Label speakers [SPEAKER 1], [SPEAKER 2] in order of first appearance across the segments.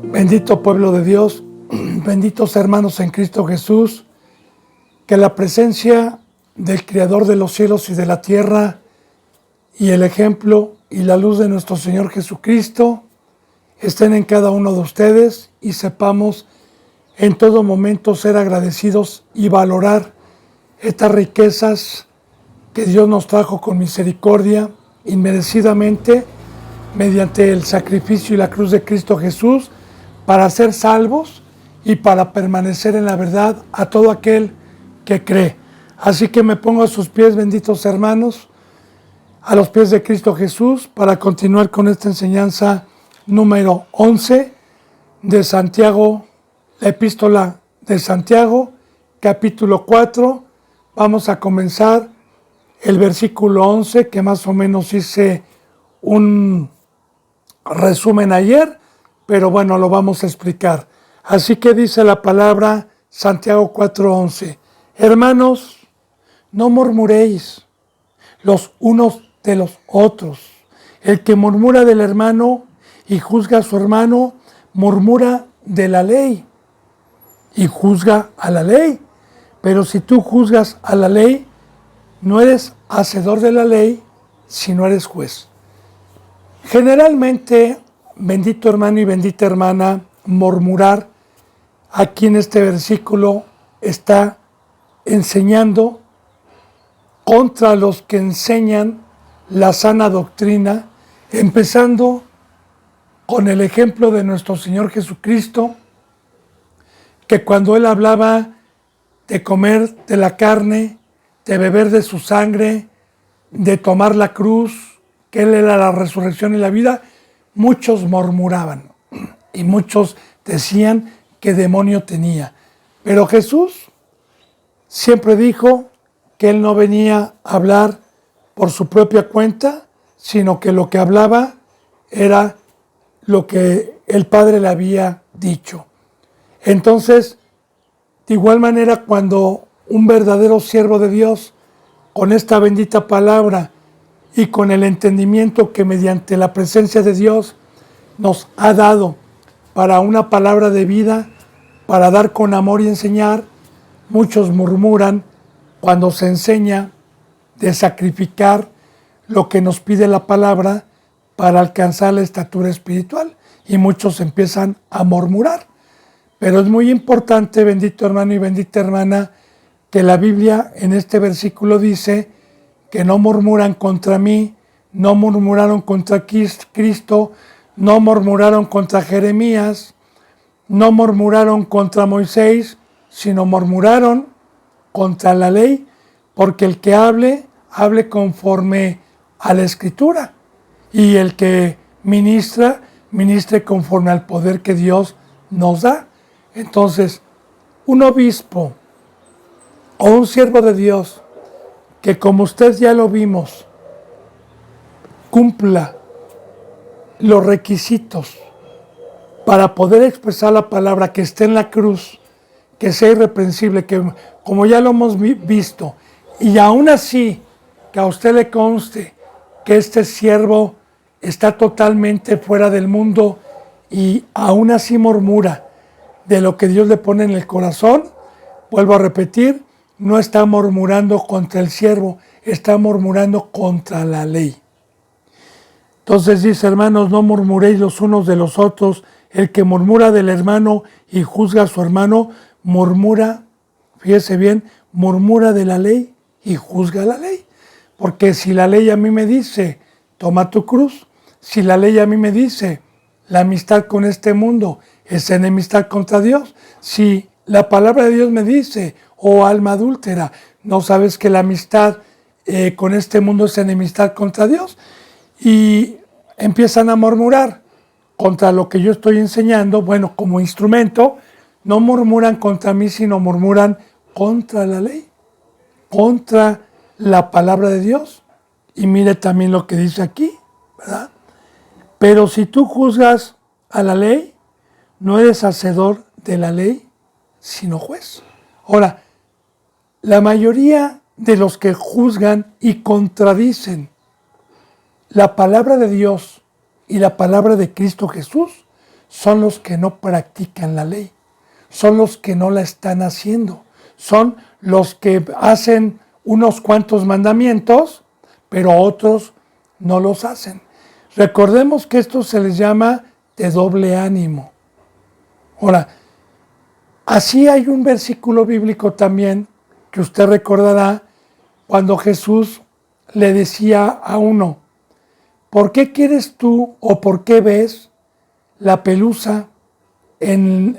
[SPEAKER 1] Bendito pueblo de Dios, benditos hermanos en Cristo Jesús, que la presencia del Creador de los cielos y de la tierra y el ejemplo y la luz de nuestro Señor Jesucristo estén en cada uno de ustedes y sepamos en todo momento ser agradecidos y valorar estas riquezas que Dios nos trajo con misericordia, inmerecidamente, mediante el sacrificio y la cruz de Cristo Jesús, para ser salvos y para permanecer en la verdad a todo aquel que cree. Así que me pongo a sus pies, benditos hermanos, a los pies de Cristo Jesús, para continuar con esta enseñanza número 11 de Santiago, la epístola de Santiago, capítulo 4. Vamos a comenzar el versículo 11, que más o menos hice un resumen ayer, pero bueno, lo vamos a explicar. Así que dice la palabra Santiago 4:11. Hermanos, no murmuréis los unos de los otros. El que murmura del hermano y juzga a su hermano, murmura de la ley y juzga a la ley. Pero si tú juzgas a la ley, no eres hacedor de la ley, sino eres juez. Generalmente, bendito hermano y bendita hermana, murmurar aquí en este versículo está enseñando contra los que enseñan la sana doctrina, empezando con el ejemplo de nuestro Señor Jesucristo, que cuando Él hablaba de comer de la carne, de beber de su sangre, de tomar la cruz, que Él era la resurrección y la vida, muchos murmuraban y muchos decían qué demonio tenía. Pero Jesús siempre dijo que Él no venía a hablar por su propia cuenta, sino que lo que hablaba era lo que el Padre le había dicho. Entonces, de igual manera, cuando un verdadero siervo de Dios, con esta bendita palabra y con el entendimiento que mediante la presencia de Dios nos ha dado para una palabra de vida, para dar con amor y enseñar, muchos murmuran cuando se enseña de sacrificar lo que nos pide la palabra para alcanzar la estatura espiritual, y muchos empiezan a murmurar. Pero es muy importante, bendito hermano y bendita hermana, que la Biblia en este versículo dice que no murmuran contra mí, no murmuraron contra Cristo, no murmuraron contra Jeremías, no murmuraron contra Moisés, sino murmuraron contra la ley, porque el que hable conforme a la Escritura, y el que ministre conforme al poder que Dios nos da. Entonces, un obispo o un siervo de Dios que, como usted ya lo vimos, cumpla los requisitos para poder expresar la palabra, que esté en la cruz, que sea irreprensible, que como ya lo hemos visto, y aún así que a usted le conste que este siervo está totalmente fuera del mundo y aún así murmura de lo que Dios le pone en el corazón, vuelvo a repetir, no está murmurando contra el siervo, está murmurando contra la ley. Entonces dice, hermanos, no murmuréis los unos de los otros. El que murmura del hermano y juzga a su hermano, murmura, fíjese bien, murmura de la ley y juzga la ley. Porque si la ley a mí me dice, toma tu cruz, si la ley a mí me dice, la amistad con este mundo es enemistad contra Dios, si la palabra de Dios me dice, oh alma adúltera, ¿no sabes que la amistad con este mundo es enemistad contra Dios? Y empiezan a murmurar contra lo que yo estoy enseñando. Bueno, como instrumento, no murmuran contra mí, sino murmuran contra la ley, contra la palabra de Dios. Y mire también lo que dice aquí, ¿verdad? Pero si tú juzgas a la ley, no eres hacedor de la ley, sino juez. Ahora, la mayoría de los que juzgan y contradicen la palabra de Dios y la palabra de Cristo Jesús son los que no practican la ley, son los que no la están haciendo, son los que hacen unos cuantos mandamientos, pero otros no los hacen. Recordemos que esto se les llama de doble ánimo. Ahora, así hay un versículo bíblico también que usted recordará cuando Jesús le decía a uno, ¿por qué quieres tú o por qué ves la pelusa en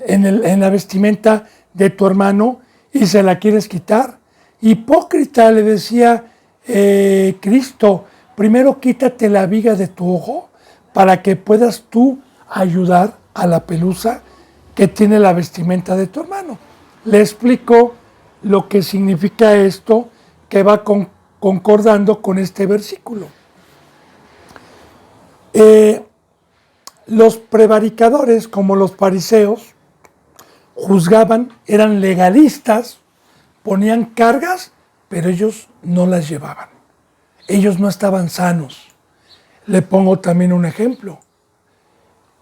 [SPEAKER 1] la vestimenta de tu hermano y se la quieres quitar? Hipócrita, le decía Cristo, primero quítate la viga de tu ojo para que puedas tú ayudar a la pelusa que tiene la vestimenta de tu hermano. Le explico lo que significa esto, que va concordando con este versículo. Los prevaricadores, como los fariseos, juzgaban, eran legalistas, ponían cargas, pero ellos no las llevaban. Ellos no estaban sanos. Le pongo también un ejemplo.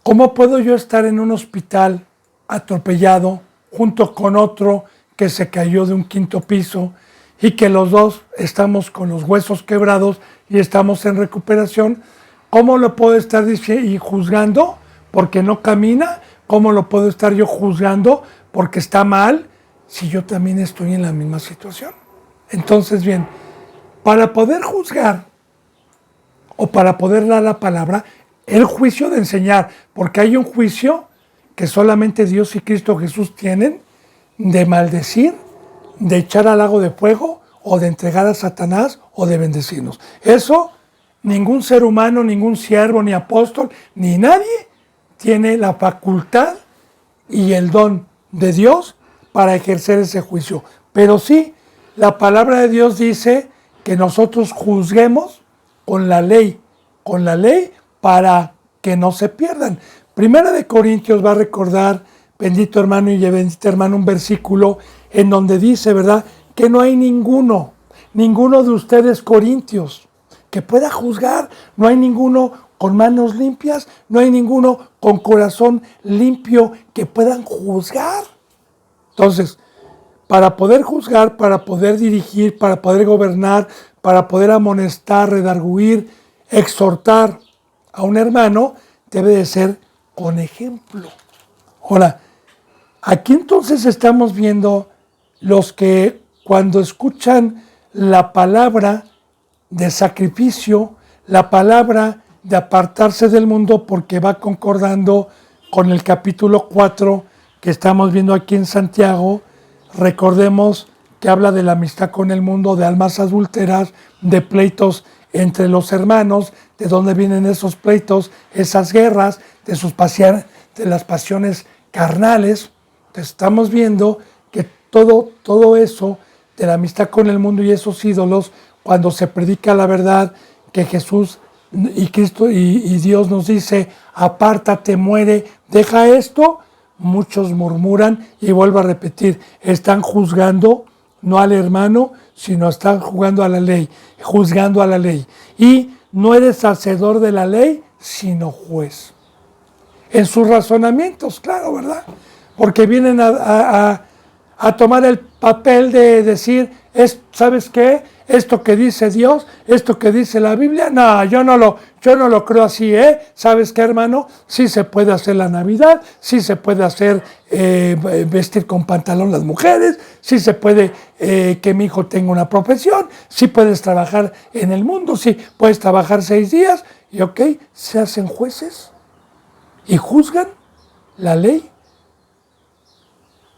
[SPEAKER 1] ¿Cómo puedo yo estar en un hospital atropellado junto con otro que se cayó de un quinto piso y que los dos estamos con los huesos quebrados y estamos en recuperación? ¿Cómo lo puedo estar y juzgando porque no camina? ¿Cómo lo puedo estar yo juzgando porque está mal si yo también estoy en la misma situación? Entonces, bien, para poder juzgar o para poder dar la palabra, el juicio de enseñar, porque hay un juicio que solamente Dios y Cristo Jesús tienen, de maldecir, de echar al lago de fuego o de entregar a Satanás o de bendecirnos. Eso ningún ser humano, ningún siervo, ni apóstol, ni nadie tiene la facultad y el don de Dios para ejercer ese juicio. Pero sí, la palabra de Dios dice que nosotros juzguemos con la ley para que no se pierdan. Primera de Corintios va a recordar, bendito hermano y bendita hermana, un versículo en donde dice, ¿verdad?, que no hay ninguno de ustedes corintios que pueda juzgar, no hay ninguno con manos limpias, no hay ninguno con corazón limpio que puedan juzgar. Entonces, para poder juzgar, para poder dirigir, para poder gobernar, para poder amonestar, redarguir, exhortar a un hermano, debe de ser con ejemplo. Ahora, aquí entonces estamos viendo los que cuando escuchan la palabra de sacrificio, la palabra de apartarse del mundo, porque va concordando con el capítulo 4 que estamos viendo aquí en Santiago. Recordemos que habla de la amistad con el mundo, de almas adúlteras, de pleitos entre los hermanos, de dónde vienen esos pleitos, esas guerras, de las pasiones carnales. Entonces estamos viendo que todo eso de la amistad con el mundo y esos ídolos, cuando se predica la verdad, que Jesús y Cristo y Dios nos dice, apártate, muere, deja esto, muchos murmuran, y vuelvo a repetir, están juzgando no al hermano, sino están juzgando a la ley. Y no eres hacedor de la ley, sino juez. En sus razonamientos, claro, ¿verdad? Porque vienen a tomar el papel de decir, ¿sabes qué? Esto que dice Dios, esto que dice la Biblia, no, yo no lo creo así, ¿eh? ¿Sabes qué, hermano? Sí se puede hacer la Navidad, sí se puede hacer vestir con pantalón las mujeres, sí se puede que mi hijo tenga una profesión, sí puedes trabajar en el mundo, sí puedes trabajar 6 días, y ok, se hacen jueces y juzgan la ley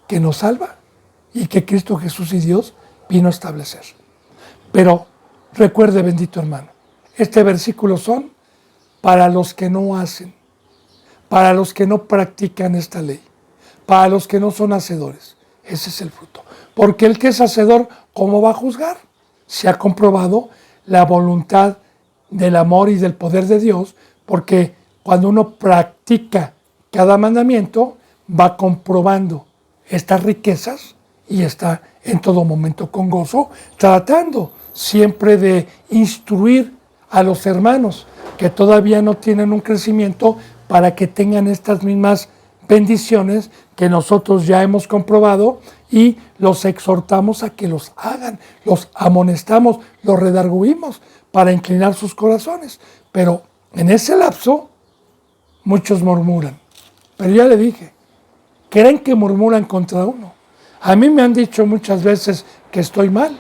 [SPEAKER 1] que nos salva y que Cristo Jesús y Dios vino a establecer. Pero recuerde, bendito hermano, este versículo son para los que no hacen, para los que no practican esta ley, para los que no son hacedores. Ese es el fruto. Porque el que es hacedor, ¿cómo va a juzgar? Se ha comprobado la voluntad del amor y del poder de Dios, porque cuando uno practica cada mandamiento, va comprobando estas riquezas y está en todo momento con gozo, tratando siempre de instruir a los hermanos que todavía no tienen un crecimiento para que tengan estas mismas bendiciones que nosotros ya hemos comprobado y los exhortamos a que los hagan, los amonestamos, los redarguimos para inclinar sus corazones. Pero en ese lapso muchos murmuran. Pero ya le dije, creen que murmuran contra uno. A mí me han dicho muchas veces que estoy mal.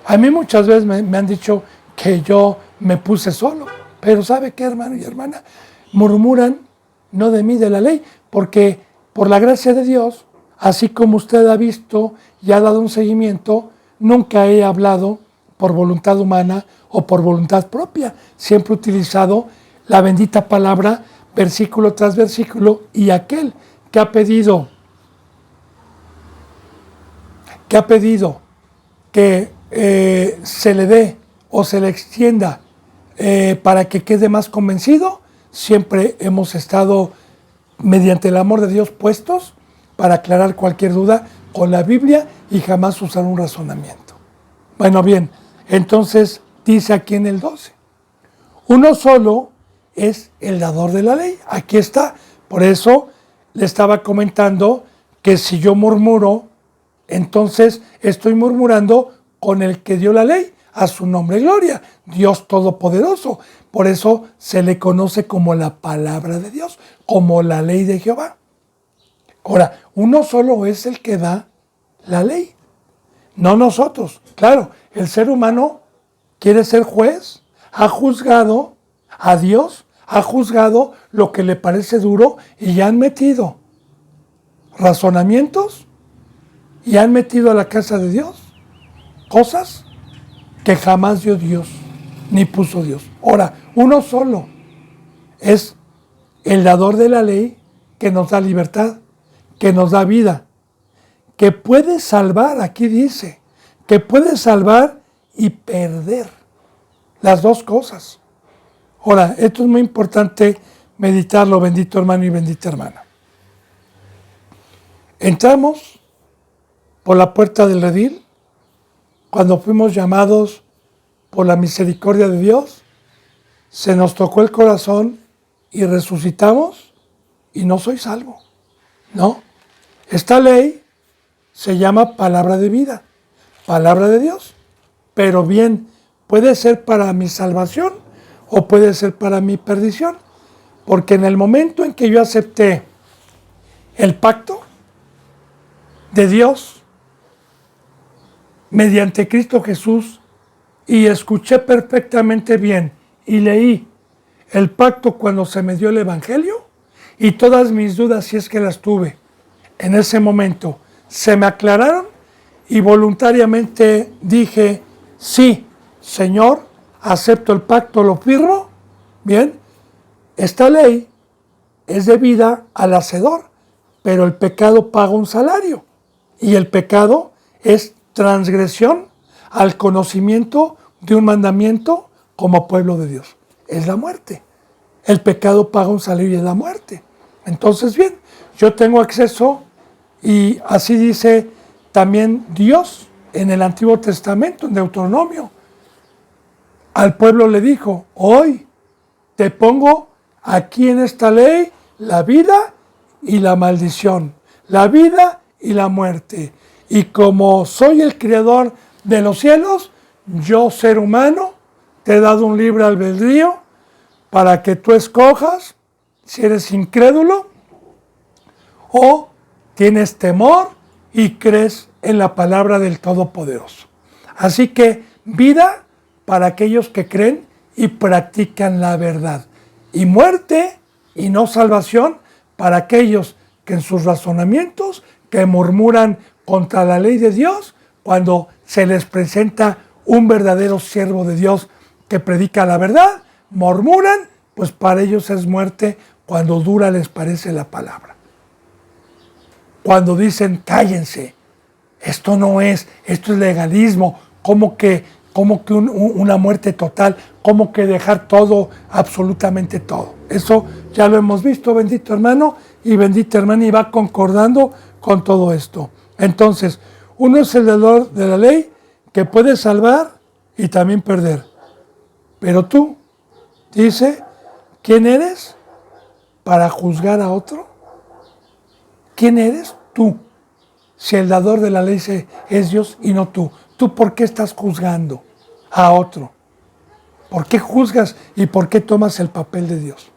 [SPEAKER 1] A mí muchas veces me han dicho que yo me puse solo. Pero ¿sabe qué, hermano y hermana? Murmuran no de mí, de la ley, porque por la gracia de Dios, así como usted ha visto y ha dado un seguimiento, nunca he hablado por voluntad humana o por voluntad propia. Siempre he utilizado la bendita palabra, versículo tras versículo, y aquel que ha pedido que se le dé o se le extienda para que quede más convencido, siempre hemos estado, mediante el amor de Dios, puestos para aclarar cualquier duda con la Biblia y jamás usar un razonamiento. Bueno, bien, entonces dice aquí en el 12, uno solo es el dador de la ley. Aquí está. Por eso le estaba comentando que si yo murmuro, entonces estoy murmurando con el que dio la ley, a su nombre gloria, Dios Todopoderoso. Por eso se le conoce como la palabra de Dios, como la ley de Jehová. Ahora, uno solo es el que da la ley, no nosotros. Claro, el ser humano quiere ser juez, ha juzgado a Dios, ha juzgado lo que le parece duro y ya han metido razonamientos y han metido a la casa de Dios cosas que jamás dio Dios, ni puso Dios. Ahora, uno solo es el dador de la ley que nos da libertad, que nos da vida, que puede salvar, aquí dice, que puede salvar y perder, las dos cosas. Ahora, esto es muy importante meditarlo, bendito hermano y bendita hermana. Entramos por la puerta del redil, cuando fuimos llamados por la misericordia de Dios, se nos tocó el corazón y resucitamos y no soy salvo. No, esta ley se llama palabra de vida, palabra de Dios, pero bien, puede ser para mi salvación o puede ser para mi perdición, porque en el momento en que yo acepté el pacto de Dios, mediante Cristo Jesús, y escuché perfectamente bien y leí el pacto cuando se me dio el Evangelio, y todas mis dudas, si es que las tuve, en ese momento se me aclararon y voluntariamente dije, sí, Señor, acepto el pacto, lo firmo. Bien, esta ley es debida al hacedor, pero el pecado paga un salario y el pecado es transgresión al conocimiento de un mandamiento como pueblo de Dios. Es la muerte. El pecado paga un salario y es la muerte. Entonces, bien, yo tengo acceso, y así dice también Dios en el Antiguo Testamento, en Deuteronomio. Al pueblo le dijo, hoy te pongo aquí en esta ley la vida y la maldición, la vida y la muerte. Y como soy el creador de los cielos, yo, ser humano, te he dado un libre albedrío para que tú escojas si eres incrédulo o tienes temor y crees en la palabra del Todopoderoso. Así que vida para aquellos que creen y practican la verdad. Y muerte y no salvación para aquellos que en sus razonamientos que murmuran contra la ley de Dios cuando se les presenta un verdadero siervo de Dios que predica la verdad, murmuran, pues para ellos es muerte cuando dura les parece la palabra. Cuando dicen, cállense, esto no es, esto es legalismo, como que una muerte total, como que dejar todo, absolutamente todo. Eso ya lo hemos visto, bendito hermano y bendita hermana, y va concordando con todo esto. Entonces, uno es el dador de la ley que puede salvar y también perder. Pero tú, dice, ¿quién eres? para juzgar a otro? ¿Quién eres tú? Si el dador de la ley es Dios y no tú. ¿Tú por qué estás juzgando a otro? ¿Por qué juzgas y por qué tomas el papel de Dios?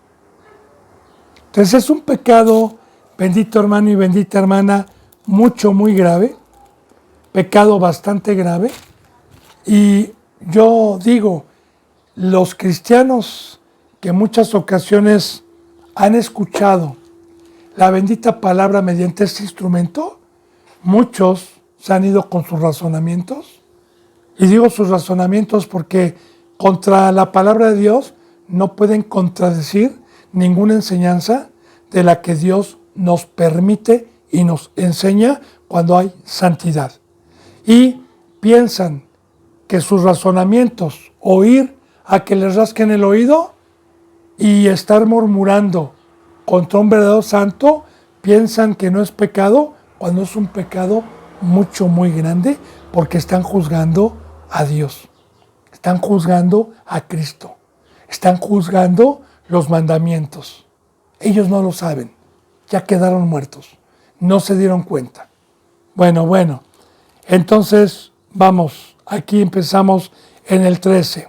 [SPEAKER 1] Entonces es un pecado, bendito hermano y bendita hermana, muy grave, pecado bastante grave. Y yo digo, los cristianos que en muchas ocasiones han escuchado la bendita palabra mediante este instrumento, muchos se han ido con sus razonamientos. Y digo sus razonamientos porque contra la palabra de Dios no pueden contradecir ninguna enseñanza de la que Dios nos permite y nos enseña cuando hay santidad. Y piensan que sus razonamientos, oír a que les rasquen el oído y estar murmurando contra un verdadero santo, piensan que no es pecado cuando es un pecado muy grande, porque están juzgando a Dios, están juzgando a Cristo, están juzgando los mandamientos. Ellos no lo saben, ya quedaron muertos, no se dieron cuenta. Bueno, entonces vamos, aquí empezamos en el 13,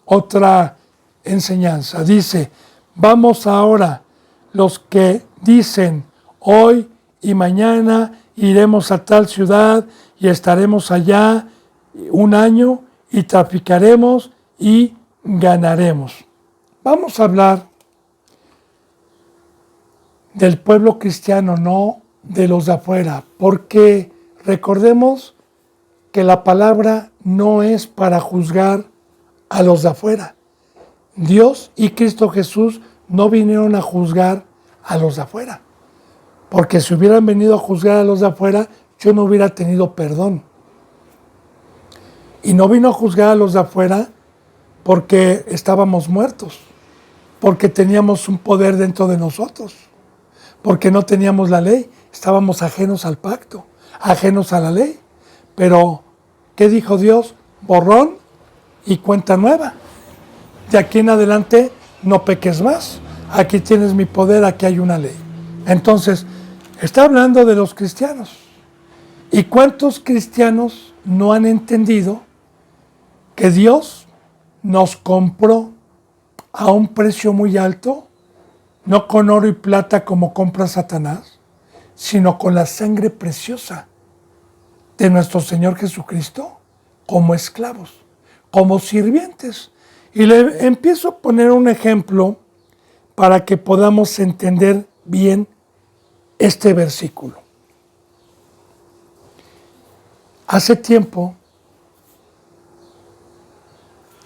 [SPEAKER 1] otra enseñanza. Dice, vamos ahora los que dicen, hoy y mañana iremos a tal ciudad y estaremos allá un año y traficaremos y ganaremos. Vamos a hablar del pueblo cristiano, no de los de afuera, porque recordemos que la palabra no es para juzgar a los de afuera. Dios y Cristo Jesús no vinieron a juzgar a los de afuera, porque si hubieran venido a juzgar a los de afuera, yo no hubiera tenido perdón. Y no vino a juzgar a los de afuera porque estábamos muertos, porque teníamos un poder dentro de nosotros, porque no teníamos la ley, estábamos ajenos al pacto, ajenos a la ley. Pero, ¿qué dijo Dios? Borrón y cuenta nueva. De aquí en adelante no peques más. Aquí tienes mi poder, aquí hay una ley. Entonces, está hablando de los cristianos. ¿Y cuántos cristianos no han entendido que Dios nos compró a un precio muy alto, no con oro y plata como compra Satanás, sino con la sangre preciosa de nuestro Señor Jesucristo, como esclavos, como sirvientes? Y le empiezo a poner un ejemplo para que podamos entender bien este versículo. Hace tiempo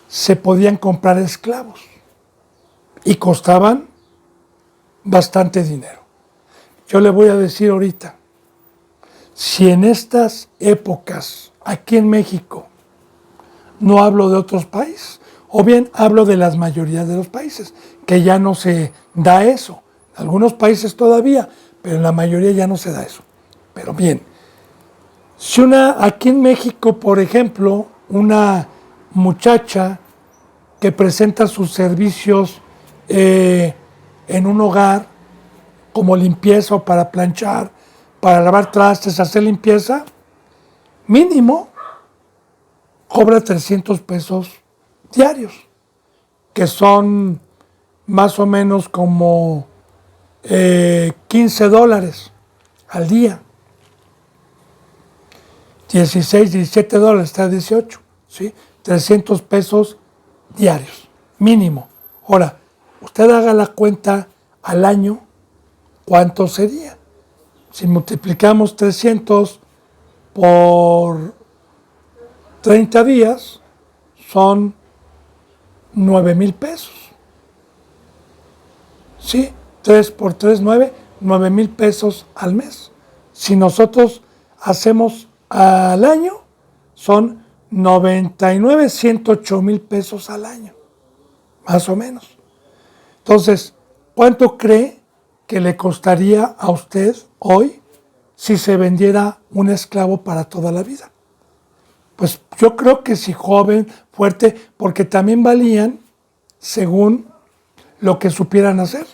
[SPEAKER 1] se podían comprar esclavos y costaban bastante dinero. Yo le voy a decir ahorita, si en estas épocas, aquí en México, no hablo de otros países, o bien hablo de las mayorías de los países, que ya no se da eso. En algunos países todavía, pero en la mayoría ya no se da eso. Pero bien, si aquí en México, por ejemplo, una muchacha que presenta sus servicios en un hogar, como limpieza o para planchar, para lavar trastes, hacer limpieza, mínimo cobra 300 pesos diarios, que son más o menos como $15 al día. 16, 17 dólares, está 18, ¿sí? 300 pesos diarios, mínimo. Ahora, usted haga la cuenta al año, ¿cuánto sería? Si multiplicamos 300 por 30 días, son 9,000 pesos. ¿Sí? 3 por 3, 9,000 pesos al mes. Si nosotros hacemos al año, son 108,000 pesos al año, más o menos. Entonces, ¿cuánto cree que le costaría a usted hoy si se vendiera un esclavo para toda la vida? Pues yo creo que si joven, fuerte, porque también valían según lo que supieran hacer.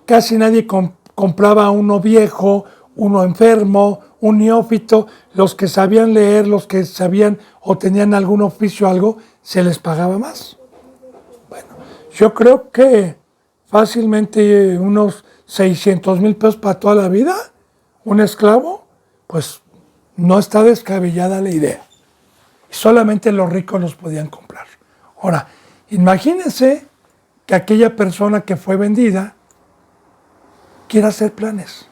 [SPEAKER 1] Casi nadie compraba uno viejo, uno enfermo, un neófito. Los que sabían leer, los que sabían o tenían algún oficio o algo, se les pagaba más. Bueno, yo creo que fácilmente unos 600,000 pesos para toda la vida, un esclavo, pues no está descabellada la idea. Solamente los ricos los podían comprar. Ahora, imagínense que aquella persona que fue vendida quiera hacer planes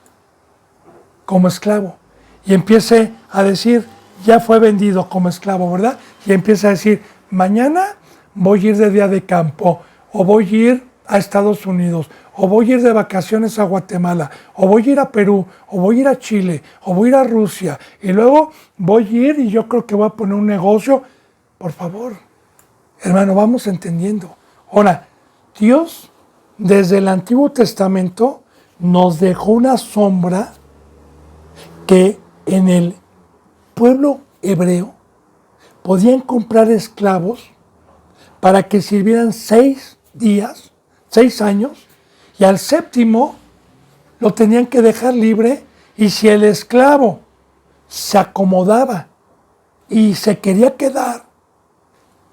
[SPEAKER 1] como esclavo y empiece a decir, ya fue vendido como esclavo, ¿verdad? Y empieza a decir, mañana voy a ir de día de campo, o voy a ir a Estados Unidos, o voy a ir de vacaciones a Guatemala, o voy a ir a Perú, o voy a ir a Chile, o voy a ir a Rusia, y luego voy a ir y yo creo que voy a poner un negocio. Por favor, hermano, vamos entendiendo. Ahora, Dios, desde el Antiguo Testamento, nos dejó una sombra que en el pueblo hebreo podían comprar esclavos para que sirvieran 6 días, 6 años, y al séptimo lo tenían que dejar libre, y si el esclavo se acomodaba y se quería quedar,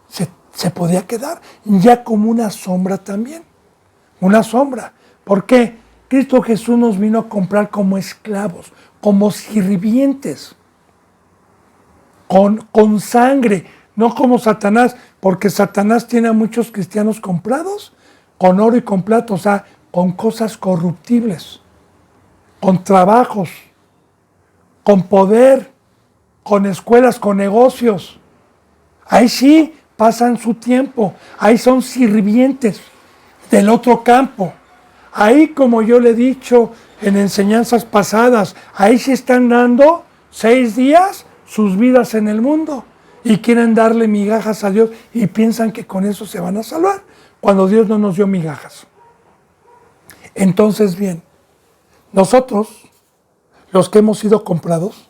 [SPEAKER 1] se podía quedar, ya como una sombra también, una sombra. ¿Por qué? Cristo Jesús nos vino a comprar como esclavos, como sirvientes, con sangre, no como Satanás, porque Satanás tiene a muchos cristianos comprados con oro y con plata, o sea, con cosas corruptibles, con trabajos, con poder, con escuelas, con negocios. Ahí sí pasan su tiempo, ahí son sirvientes del otro campo. Ahí, como yo le he dicho en enseñanzas pasadas, ahí se están dando 6 días sus vidas en el mundo y quieren darle migajas a Dios y piensan que con eso se van a salvar, cuando Dios no nos dio migajas. Entonces, bien, nosotros, los que hemos sido comprados,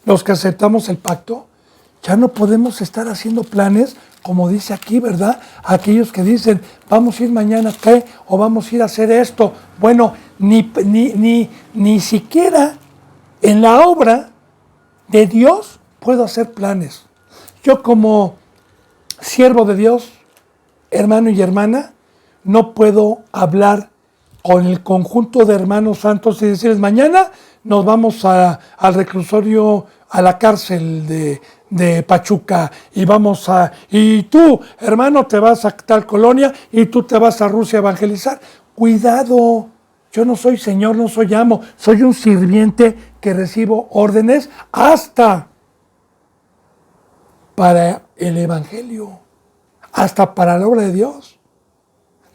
[SPEAKER 1] los que aceptamos el pacto, ya no podemos estar haciendo planes, como dice aquí, ¿verdad? Aquellos que dicen, vamos a ir mañana, ¿qué? O vamos a ir a hacer esto. Bueno, ni siquiera en la obra de Dios puedo hacer planes. Yo como siervo de Dios, hermano y hermana, no puedo hablar con el conjunto de hermanos santos y decirles, mañana nos vamos al reclusorio, a la cárcel de Pachuca, y tú, hermano, te vas a tal colonia y tú te vas a Rusia a evangelizar. Cuidado, yo no soy señor, no soy amo, soy un sirviente que recibo órdenes hasta para el evangelio, hasta para la obra de Dios.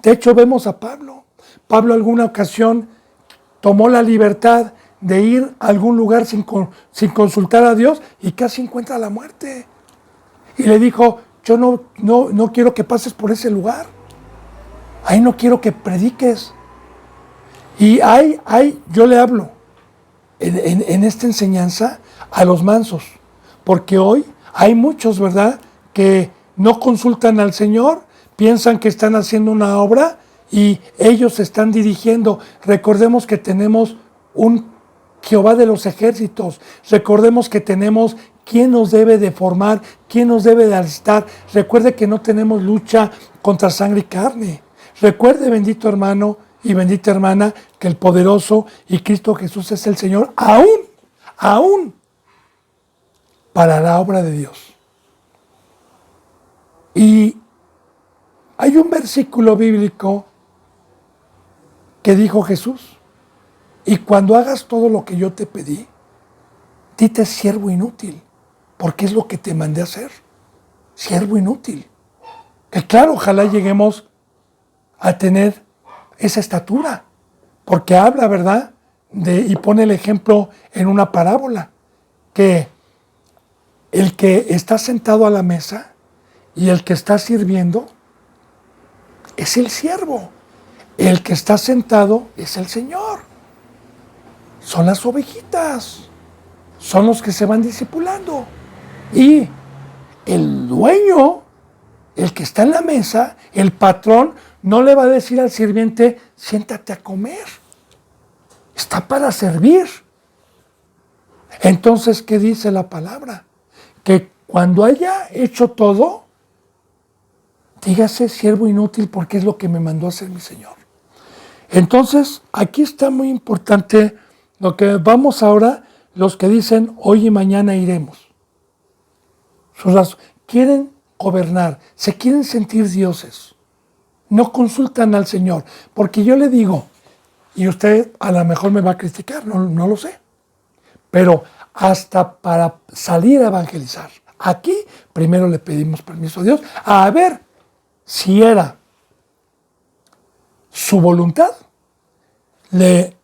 [SPEAKER 1] De hecho, vemos a Pablo. Pablo alguna ocasión tomó la libertad de ir a algún lugar sin consultar a Dios y casi encuentra la muerte. Y le dijo, yo no quiero que pases por ese lugar. Ahí no quiero que prediques. Y yo le hablo en esta enseñanza a los mansos, porque hoy hay muchos, ¿verdad?, que no consultan al Señor, piensan que están haciendo una obra y ellos se están dirigiendo. Recordemos que tenemos un Jehová de los ejércitos. Recordemos que tenemos quién nos debe de formar, quién nos debe de alistar. Recuerde que no tenemos lucha contra sangre y carne. Recuerde, bendito hermano y bendita hermana, que el poderoso y Cristo Jesús es el Señor, aún para la obra de Dios. Y hay un versículo bíblico que dijo Jesús, y cuando hagas todo lo que yo te pedí, dite siervo inútil, porque es lo que te mandé a hacer, siervo inútil. Que claro, ojalá lleguemos a tener esa estatura, porque habla, ¿verdad?, y pone el ejemplo en una parábola, que el que está sentado a la mesa y el que está sirviendo es el siervo, el que está sentado es el Señor. Son las ovejitas, son los que se van discipulando. Y el dueño, el que está en la mesa, el patrón, no le va a decir al sirviente, siéntate a comer. Está para servir. Entonces, ¿qué dice la palabra? Que cuando haya hecho todo, dígase siervo inútil porque es lo que me mandó a hacer mi Señor. Entonces, aquí está muy importante lo que vamos ahora, los que dicen hoy y mañana iremos. Quieren gobernar, se quieren sentir dioses. No consultan al Señor. Porque yo le digo, y usted a lo mejor me va a criticar, no lo sé. Pero hasta para salir a evangelizar, aquí primero le pedimos permiso a Dios a ver si era su voluntad. Le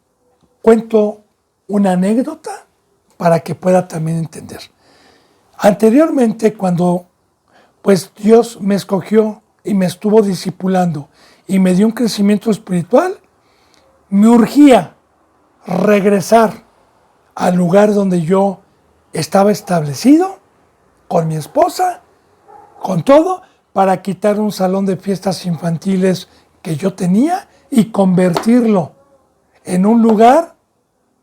[SPEAKER 1] cuento una anécdota para que pueda también entender. Anteriormente, cuando pues Dios me escogió y me estuvo discipulando y me dio un crecimiento espiritual, me urgía regresar al lugar donde yo estaba establecido, con mi esposa, con todo, para quitar un salón de fiestas infantiles que yo tenía y convertirlo en un lugar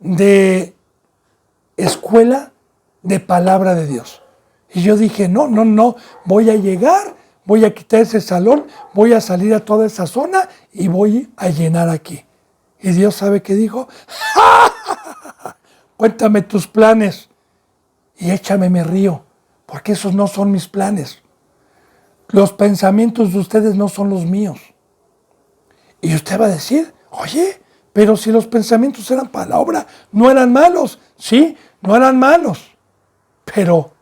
[SPEAKER 1] de escuela de palabra de Dios. Y yo dije, no, voy a llegar, voy a quitar ese salón, voy a salir a toda esa zona y voy a llenar aquí. Y Dios sabe qué dijo, cuéntame tus planes y échame me río, porque esos no son mis planes. Los pensamientos de ustedes no son los míos. Y usted va a decir, oye, pero si los pensamientos eran para la obra, no eran malos. Sí, no eran malos, pero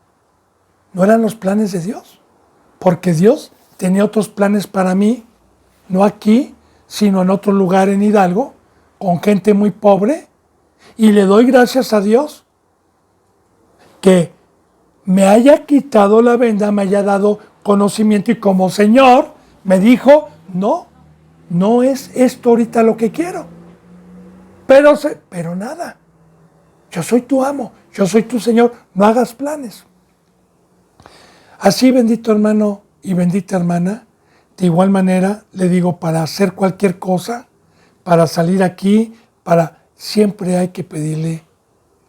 [SPEAKER 1] no eran los planes de Dios. Porque Dios tenía otros planes para mí, no aquí, sino en otro lugar en Hidalgo, con gente muy pobre. Y le doy gracias a Dios que me haya quitado la venda, me haya dado conocimiento y como Señor me dijo, no es esto ahorita lo que quiero. Pero nada, yo soy tu amo, yo soy tu Señor, no hagas planes. Así, bendito hermano y bendita hermana, de igual manera le digo, para hacer cualquier cosa, para salir aquí, siempre hay que pedirle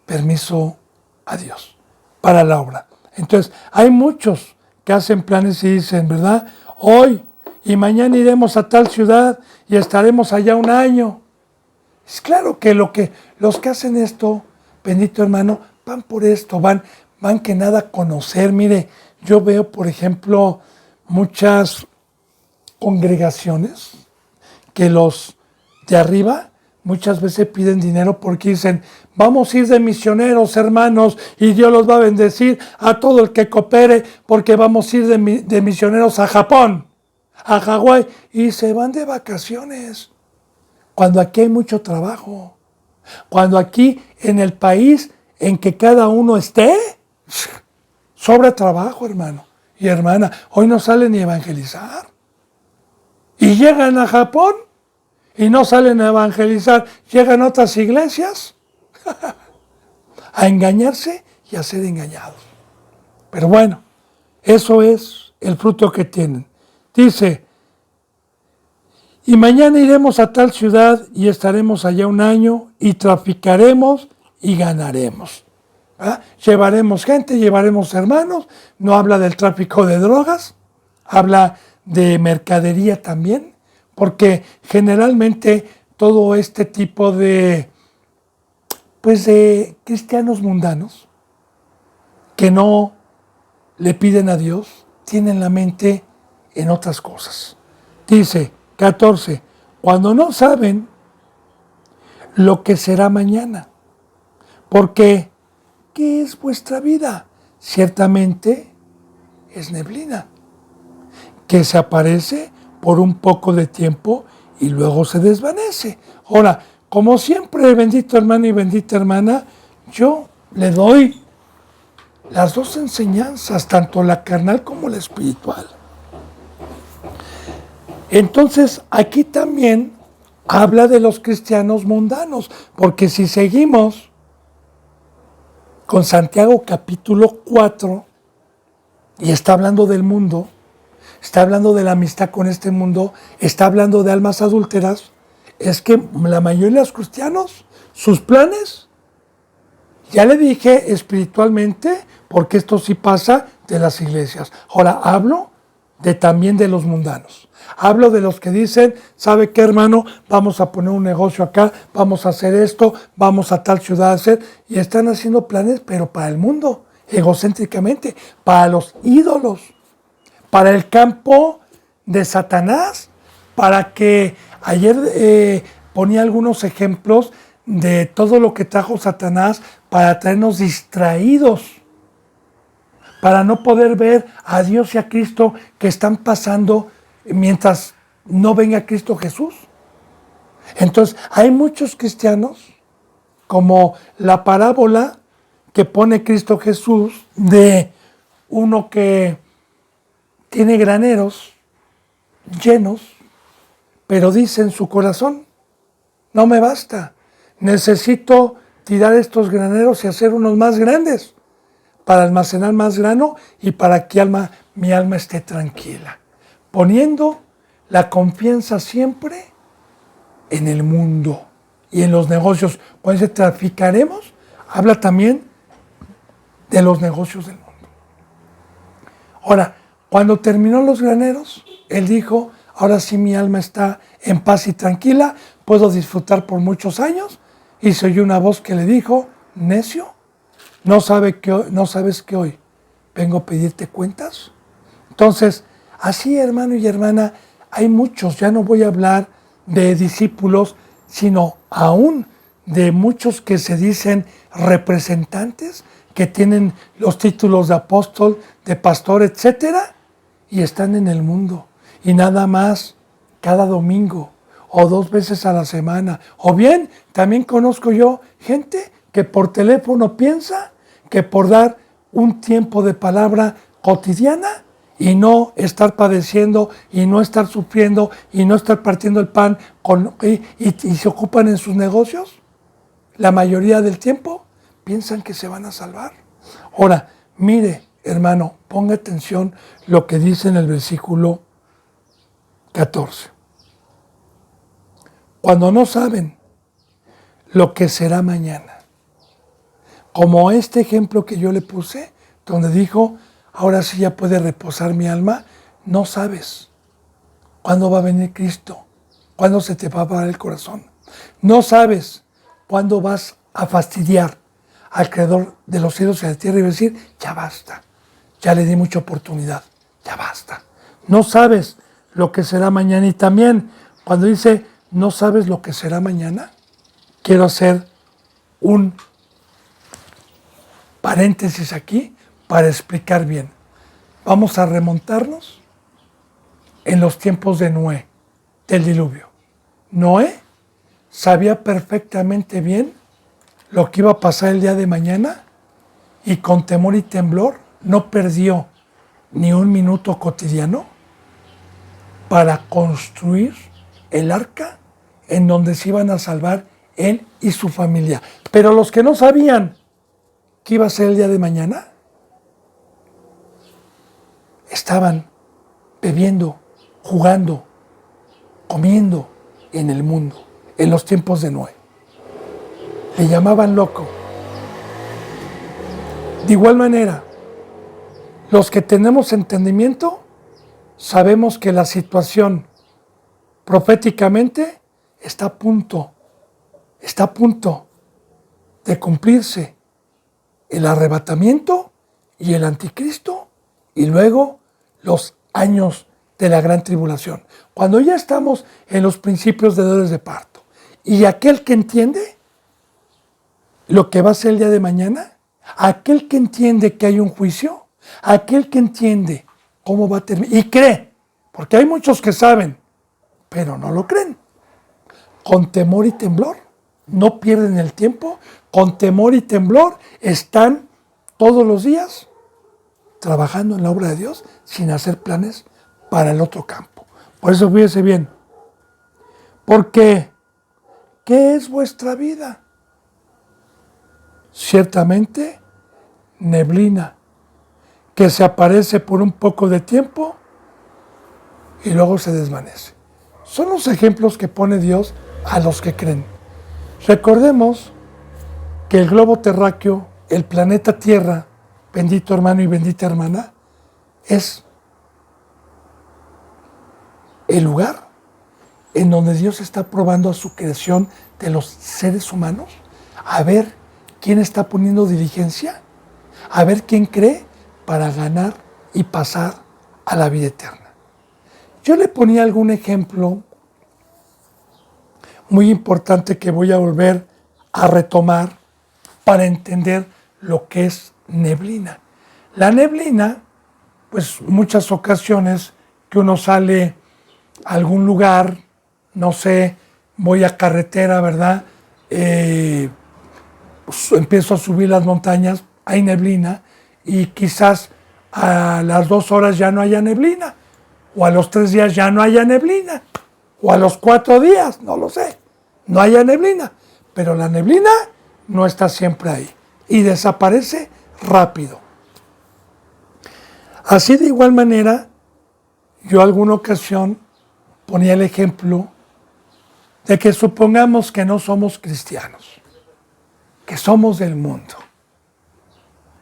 [SPEAKER 1] permiso a Dios para la obra. Entonces, hay muchos que hacen planes y dicen, ¿verdad? Hoy y mañana iremos a tal ciudad y estaremos allá un año. Es claro que los que hacen esto, bendito hermano, van por esto, van que nada a conocer. Mire, yo veo, por ejemplo, muchas congregaciones que los de arriba muchas veces piden dinero porque dicen, vamos a ir de misioneros, hermanos, y Dios los va a bendecir a todo el que coopere, porque vamos a ir de misioneros a Japón, a Hawái, y se van de vacaciones. Cuando aquí hay mucho trabajo, cuando aquí en el país en que cada uno esté, sobra trabajo, hermano y hermana. Hoy no salen ni a evangelizar. Y llegan a Japón y no salen a evangelizar, llegan a otras iglesias a engañarse y a ser engañados. Pero bueno, eso es el fruto que tienen. Dice, y mañana iremos a tal ciudad y estaremos allá un año y traficaremos y ganaremos. ¿Ah? Llevaremos gente, llevaremos hermanos. No habla del tráfico de drogas, habla de mercadería también, porque generalmente todo este tipo de cristianos mundanos que no le piden a Dios tienen la mente en otras cosas. Dice 14, cuando no saben lo que será mañana, porque ¿qué es vuestra vida? Ciertamente es neblina, que se aparece por un poco de tiempo y luego se desvanece. Ahora, como siempre, bendito hermano y bendita hermana, yo le doy las dos enseñanzas, tanto la carnal como la espiritual. Entonces, aquí también habla de los cristianos mundanos, porque si seguimos con Santiago capítulo 4, y está hablando del mundo, está hablando de la amistad con este mundo, está hablando de almas adúlteras, es que la mayoría de los cristianos, sus planes, ya le dije espiritualmente, porque esto sí pasa de las iglesias. Ahora hablo también de los mundanos. Hablo de los que dicen, ¿sabe qué, hermano? Vamos a poner un negocio acá, vamos a hacer esto, vamos a tal ciudad a hacer, y están haciendo planes, pero para el mundo, egocéntricamente, para los ídolos, para el campo de Satanás, para que ayer ponía algunos ejemplos de todo lo que trajo Satanás para traernos distraídos, para no poder ver a Dios y a Cristo que están pasando mientras no venga Cristo Jesús. Entonces, hay muchos cristianos, como la parábola que pone Cristo Jesús de uno que tiene graneros llenos, pero dice en su corazón, no me basta, necesito tirar estos graneros y hacer unos más grandes para almacenar más grano y para que mi alma esté tranquila, poniendo la confianza siempre en el mundo y en los negocios. Cuando dice traficaremos, habla también de los negocios del mundo. Ahora, cuando terminó los graneros, él dijo, ahora sí mi alma está en paz y tranquila, puedo disfrutar por muchos años. Y se oyó una voz que le dijo, necio, ¿no sabes que hoy vengo a pedirte cuentas? Entonces, así, hermano y hermana, hay muchos, ya no voy a hablar de discípulos, sino aún de muchos que se dicen representantes, que tienen los títulos de apóstol, de pastor, etcétera, y están en el mundo. Y nada más, cada domingo, o 2 veces a la semana. O bien, también conozco yo gente que por teléfono piensa que por dar un tiempo de palabra cotidiana y no estar padeciendo y no estar sufriendo y no estar partiendo el pan y se ocupan en sus negocios, la mayoría del tiempo piensan que se van a salvar. Ahora, mire, hermano, ponga atención lo que dice en el versículo 14. Cuando no saben lo que será mañana, como este ejemplo que yo le puse, donde dijo, ahora sí ya puede reposar mi alma, no sabes cuándo va a venir Cristo, cuándo se te va a parar el corazón. No sabes cuándo vas a fastidiar al Creador de los cielos y de la tierra y decir, ya basta, ya le di mucha oportunidad, ya basta. No sabes lo que será mañana. Y también cuando dice, no sabes lo que será mañana, quiero hacer un paréntesis aquí para explicar bien. Vamos a remontarnos en los tiempos de Noé, del diluvio. Noé sabía perfectamente bien lo que iba a pasar el día de mañana y con temor y temblor no perdió ni un minuto cotidiano para construir el arca en donde se iban a salvar él y su familia. Pero los que no sabían que iba a ser el día de mañana, estaban bebiendo, jugando, comiendo en el mundo, en los tiempos de Noé. Le llamaban loco. De igual manera, los que tenemos entendimiento, sabemos que la situación proféticamente está a punto de cumplirse el arrebatamiento y el anticristo y luego los años de la gran tribulación. Cuando ya estamos en los principios de dolores de parto y aquel que entiende lo que va a ser el día de mañana, aquel que entiende que hay un juicio, aquel que entiende cómo va a terminar y cree, porque hay muchos que saben, pero no lo creen, con temor y temblor, no pierden el tiempo, con temor y temblor están todos los días trabajando en la obra de Dios sin hacer planes para el otro campo. Por eso fíjese bien, porque ¿qué es vuestra vida? Ciertamente neblina que se aparece por un poco de tiempo y luego se desvanece. Son los ejemplos que pone Dios a los que creen. Recordemos que el globo terráqueo, el planeta Tierra, bendito hermano y bendita hermana, es el lugar en donde Dios está probando a su creación de los seres humanos, a ver quién está poniendo diligencia, a ver quién cree para ganar y pasar a la vida eterna. Yo le ponía algún ejemplo muy importante que voy a volver a retomar para entender lo que es neblina. La neblina, pues muchas ocasiones que uno sale a algún lugar, no sé, voy a carretera, ¿verdad? Pues empiezo a subir las montañas, hay neblina y quizás a las 2 horas ya no haya neblina, o a los 3 días ya no haya neblina, o a los 4 días, no lo sé, no haya neblina, pero la neblina no está siempre ahí y desaparece rápido. Así de igual manera, yo alguna ocasión ponía el ejemplo de que supongamos que no somos cristianos, que somos del mundo,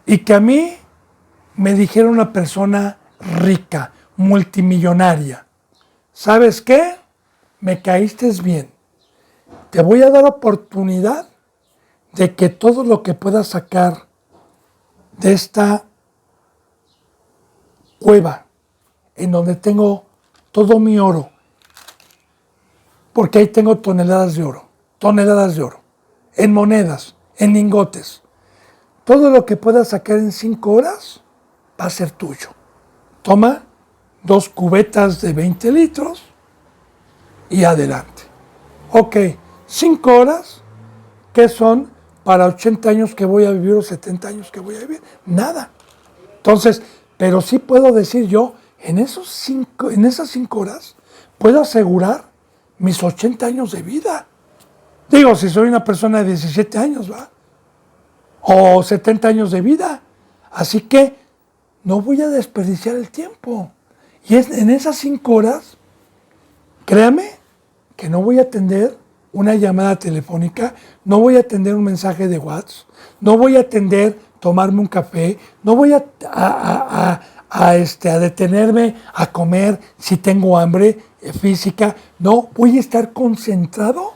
[SPEAKER 1] y que a mí me dijera una persona rica, multimillonaria, ¿sabes qué? Me caíste bien, te voy a dar oportunidad de que todo lo que puedas sacar de esta cueva, en donde tengo todo mi oro, porque ahí tengo toneladas de oro, en monedas, en lingotes. Todo lo que puedas sacar en 5 horas va a ser tuyo. Toma 2 cubetas de 20 litros y adelante. Ok, 5 horas, ¿qué son para 80 años que voy a vivir o 70 años que voy a vivir? Nada. Entonces, pero sí puedo decir yo, en esas 5 horas, puedo asegurar mis 80 años de vida. Digo, si soy una persona de 17 años, ¿va? O 70 años de vida. Así que no voy a desperdiciar el tiempo. Y en esas 5 horas, créame que no voy a atender una llamada telefónica, no voy a atender un mensaje de WhatsApp, no voy a atender tomarme un café, no voy a detenerme a comer si tengo hambre física, no, voy a estar concentrado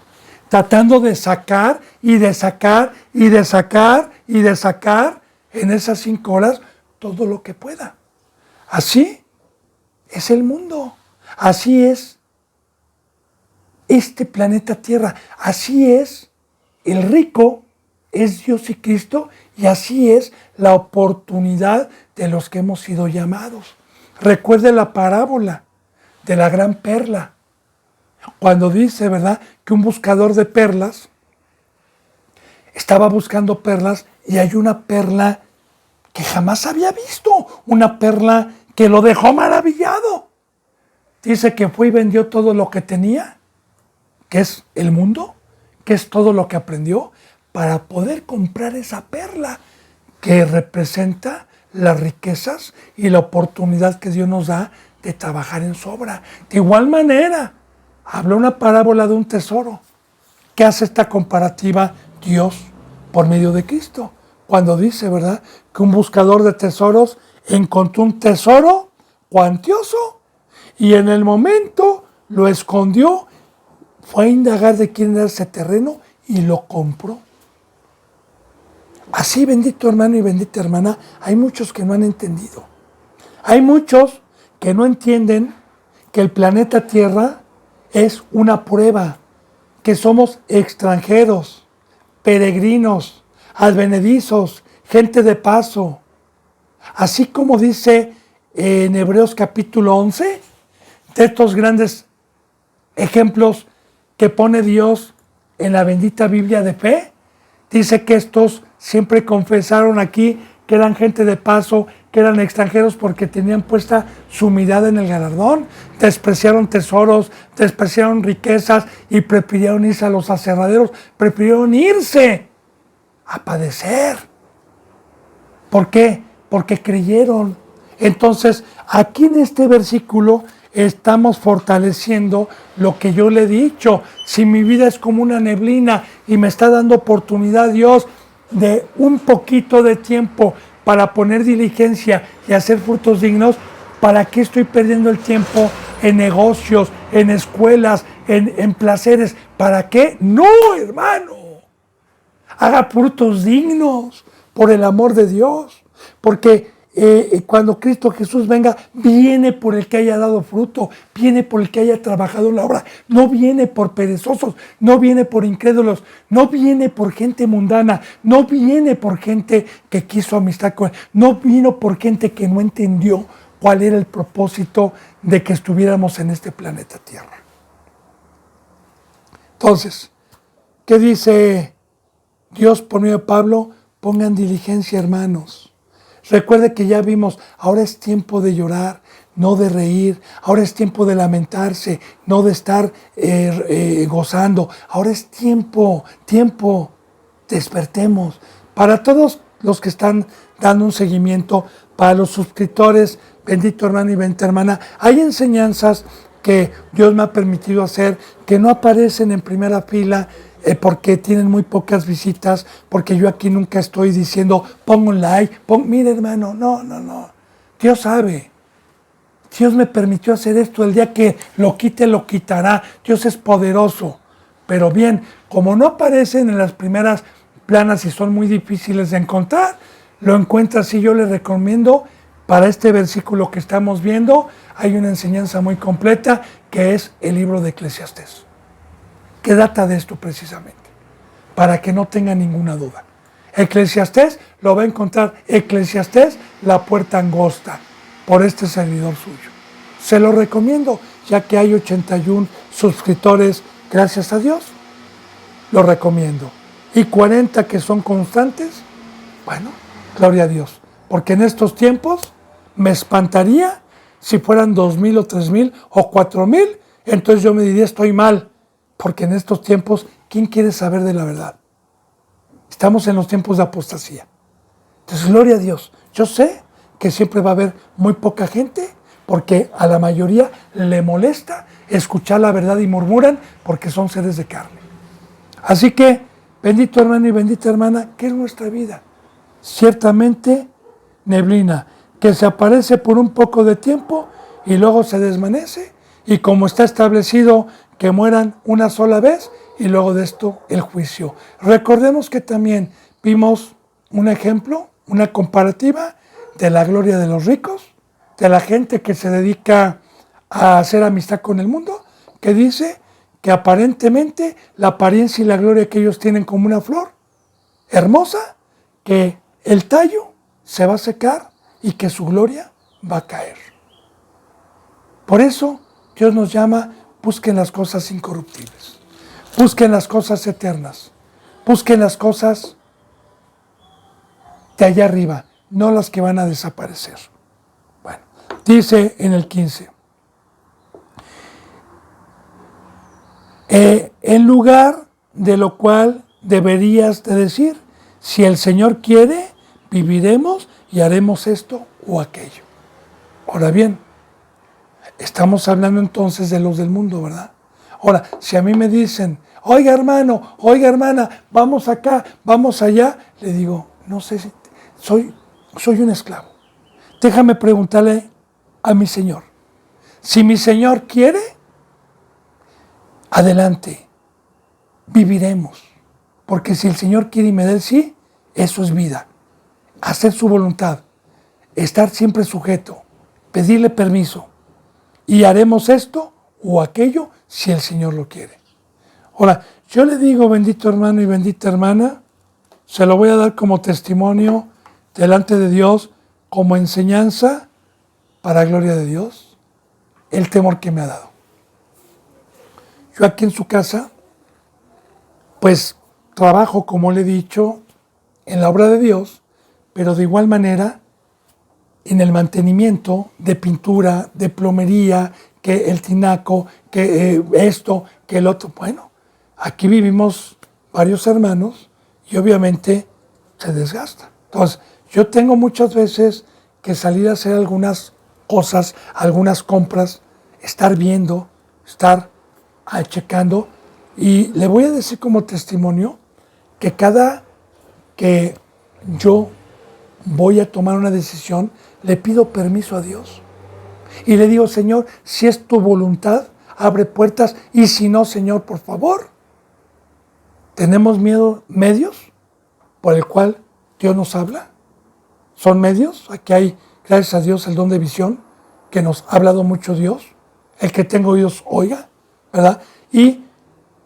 [SPEAKER 1] tratando de sacar y de sacar y de sacar y de sacar en esas 5 horas todo lo que pueda. Así es el mundo, así es este planeta Tierra, así es el rico, es Dios y Cristo, y así es la oportunidad de los que hemos sido llamados. Recuerde la parábola de la gran perla, cuando dice, ¿verdad?, que un buscador de perlas estaba buscando perlas y hay una perla que jamás había visto, una perla que lo dejó maravillado. Dice que fue y vendió todo lo que tenía, que es el mundo, que es todo lo que aprendió, para poder comprar esa perla que representa las riquezas y la oportunidad que Dios nos da de trabajar en su obra. De igual manera, habla una parábola de un tesoro. ¿Qué hace esta comparativa Dios por medio de Cristo? Cuando dice, ¿verdad?, que un buscador de tesoros encontró un tesoro cuantioso y en el momento lo escondió, fue a indagar de quién era ese terreno y lo compró. Así, bendito hermano y bendita hermana, hay muchos que no han entendido. Hay muchos que no entienden que el planeta Tierra es una prueba, que somos extranjeros, peregrinos, advenedizos, gente de paso. Así como dice en Hebreos capítulo 11, de estos grandes ejemplos que pone Dios en la bendita Biblia de fe, dice que estos siempre confesaron aquí que eran gente de paso, que eran extranjeros porque tenían puesta su mirada en el galardón, despreciaron tesoros, despreciaron riquezas y prefirieron irse a los aserraderos, prefirieron irse a padecer. ¿Por qué? Porque creyeron. Entonces, aquí en este versículo estamos fortaleciendo lo que yo le he dicho. Si mi vida es como una neblina y me está dando oportunidad Dios de un poquito de tiempo para poner diligencia y hacer frutos dignos, ¿para qué estoy perdiendo el tiempo en negocios, en escuelas, en placeres? ¿Para qué? No, hermano. Haga frutos dignos por el amor de Dios. Porque cuando Cristo Jesús venga, viene por el que haya dado fruto, viene por el que haya trabajado en la obra. No viene por perezosos, no viene por incrédulos, no viene por gente mundana, no viene por gente que quiso amistad con él, no vino por gente que no entendió cuál era el propósito de que estuviéramos en este planeta Tierra. Entonces, ¿qué dice Dios por medio de Pablo? Pongan diligencia, hermanos. Recuerde que ya vimos, ahora es tiempo de llorar, no de reír. Ahora es tiempo de lamentarse, no de estar gozando. Ahora es tiempo, despertemos. Para todos los que están dando un seguimiento, para los suscriptores, bendito hermano y bendita hermana, hay enseñanzas que Dios me ha permitido hacer, que no aparecen en primera fila, porque tienen muy pocas visitas, porque yo aquí nunca estoy diciendo, pongo un like, mire hermano, no. Dios sabe. Dios me permitió hacer esto, el día que lo quite, lo quitará. Dios es poderoso. Pero bien, como no aparecen en las primeras planas y son muy difíciles de encontrar, lo encuentra así. Yo les recomiendo, para este versículo que estamos viendo, hay una enseñanza muy completa, que es el libro de Eclesiastés, que data de esto precisamente, para que no tenga ninguna duda. Eclesiastés lo va a encontrar, Eclesiastés, la puerta angosta, por este servidor suyo. Se lo recomiendo, ya que hay 81 suscriptores, gracias a Dios, lo recomiendo. Y 40 que son constantes, bueno, gloria a Dios, porque en estos tiempos me espantaría si fueran 2,000 o 3,000 o 4,000, entonces yo me diría estoy mal. Porque en estos tiempos, ¿quién quiere saber de la verdad? Estamos en los tiempos de apostasía. Entonces, gloria a Dios. Yo sé que siempre va a haber muy poca gente, porque a la mayoría le molesta escuchar la verdad y murmuran porque son seres de carne. Así que, bendito hermano y bendita hermana, ¿qué es nuestra vida? Ciertamente, neblina, que se aparece por un poco de tiempo y luego se desvanece, y como está establecido que mueran una sola vez y luego de esto el juicio. Recordemos que también vimos un ejemplo, una comparativa de la gloria de los ricos, de la gente que se dedica a hacer amistad con el mundo, que dice que aparentemente la apariencia y la gloria que ellos tienen como una flor hermosa, que el tallo se va a secar y que su gloria va a caer. Por eso Dios nos llama: busquen las cosas incorruptibles, busquen las cosas eternas, busquen las cosas de allá arriba, no las que van a desaparecer. Bueno, dice en el 15, en lugar de lo cual deberías de decir, si el Señor quiere, viviremos y haremos esto o aquello. Ahora bien, estamos hablando entonces de los del mundo, ¿verdad? Ahora, si a mí me dicen, oiga hermano, oiga hermana, vamos acá, vamos allá, le digo, no sé, si soy un esclavo. Déjame preguntarle a mi Señor. Si mi Señor quiere, adelante, viviremos. Porque si el Señor quiere y me da el sí, eso es vida. Hacer su voluntad, estar siempre sujeto, pedirle permiso. Y haremos esto o aquello si el Señor lo quiere. Ahora, yo le digo, bendito hermano y bendita hermana, se lo voy a dar como testimonio delante de Dios, como enseñanza para gloria de Dios, el temor que me ha dado. Yo aquí en su casa, pues trabajo, como le he dicho, en la obra de Dios, pero de igual manera en el mantenimiento de pintura, de plomería, que el tinaco, que esto, que el otro. Bueno, aquí vivimos varios hermanos y obviamente se desgasta. Entonces, yo tengo muchas veces que salir a hacer algunas cosas, algunas compras estar viendo, estar checando. Y le voy a decir como testimonio que cada que yo voy a tomar una decisión, le pido permiso a Dios. Y le digo, Señor, si es tu voluntad, abre puertas. Y si no, Señor, por favor. ¿Tenemos medios por el cual Dios nos habla? ¿Son medios? Aquí hay, gracias a Dios, el don de visión, que nos ha hablado mucho Dios. El que tenga oídos, oiga, ¿verdad? Y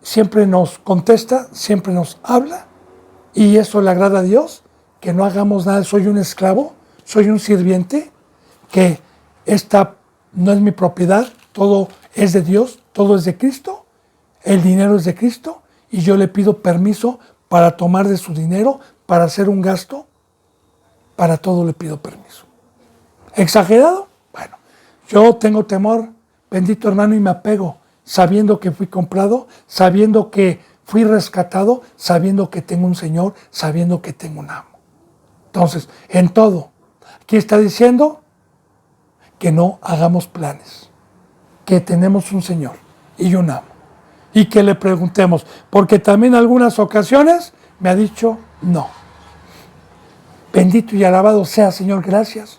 [SPEAKER 1] siempre nos contesta, siempre nos habla. Y eso le agrada a Dios, que no hagamos nada. Soy un esclavo, soy un sirviente, que esta no es mi propiedad, todo es de Dios, todo es de Cristo, el dinero es de Cristo, y yo le pido permiso para tomar de su dinero, para hacer un gasto, para todo le pido permiso. ¿Exagerado? Bueno, yo tengo temor, bendito hermano, y me apego, sabiendo que fui comprado, sabiendo que fui rescatado, sabiendo que tengo un Señor, sabiendo que tengo un amo. Entonces, en todo, aquí está diciendo que no hagamos planes, que tenemos un Señor y un amo. Y que le preguntemos, porque también en algunas ocasiones me ha dicho no. Bendito y alabado sea, Señor, gracias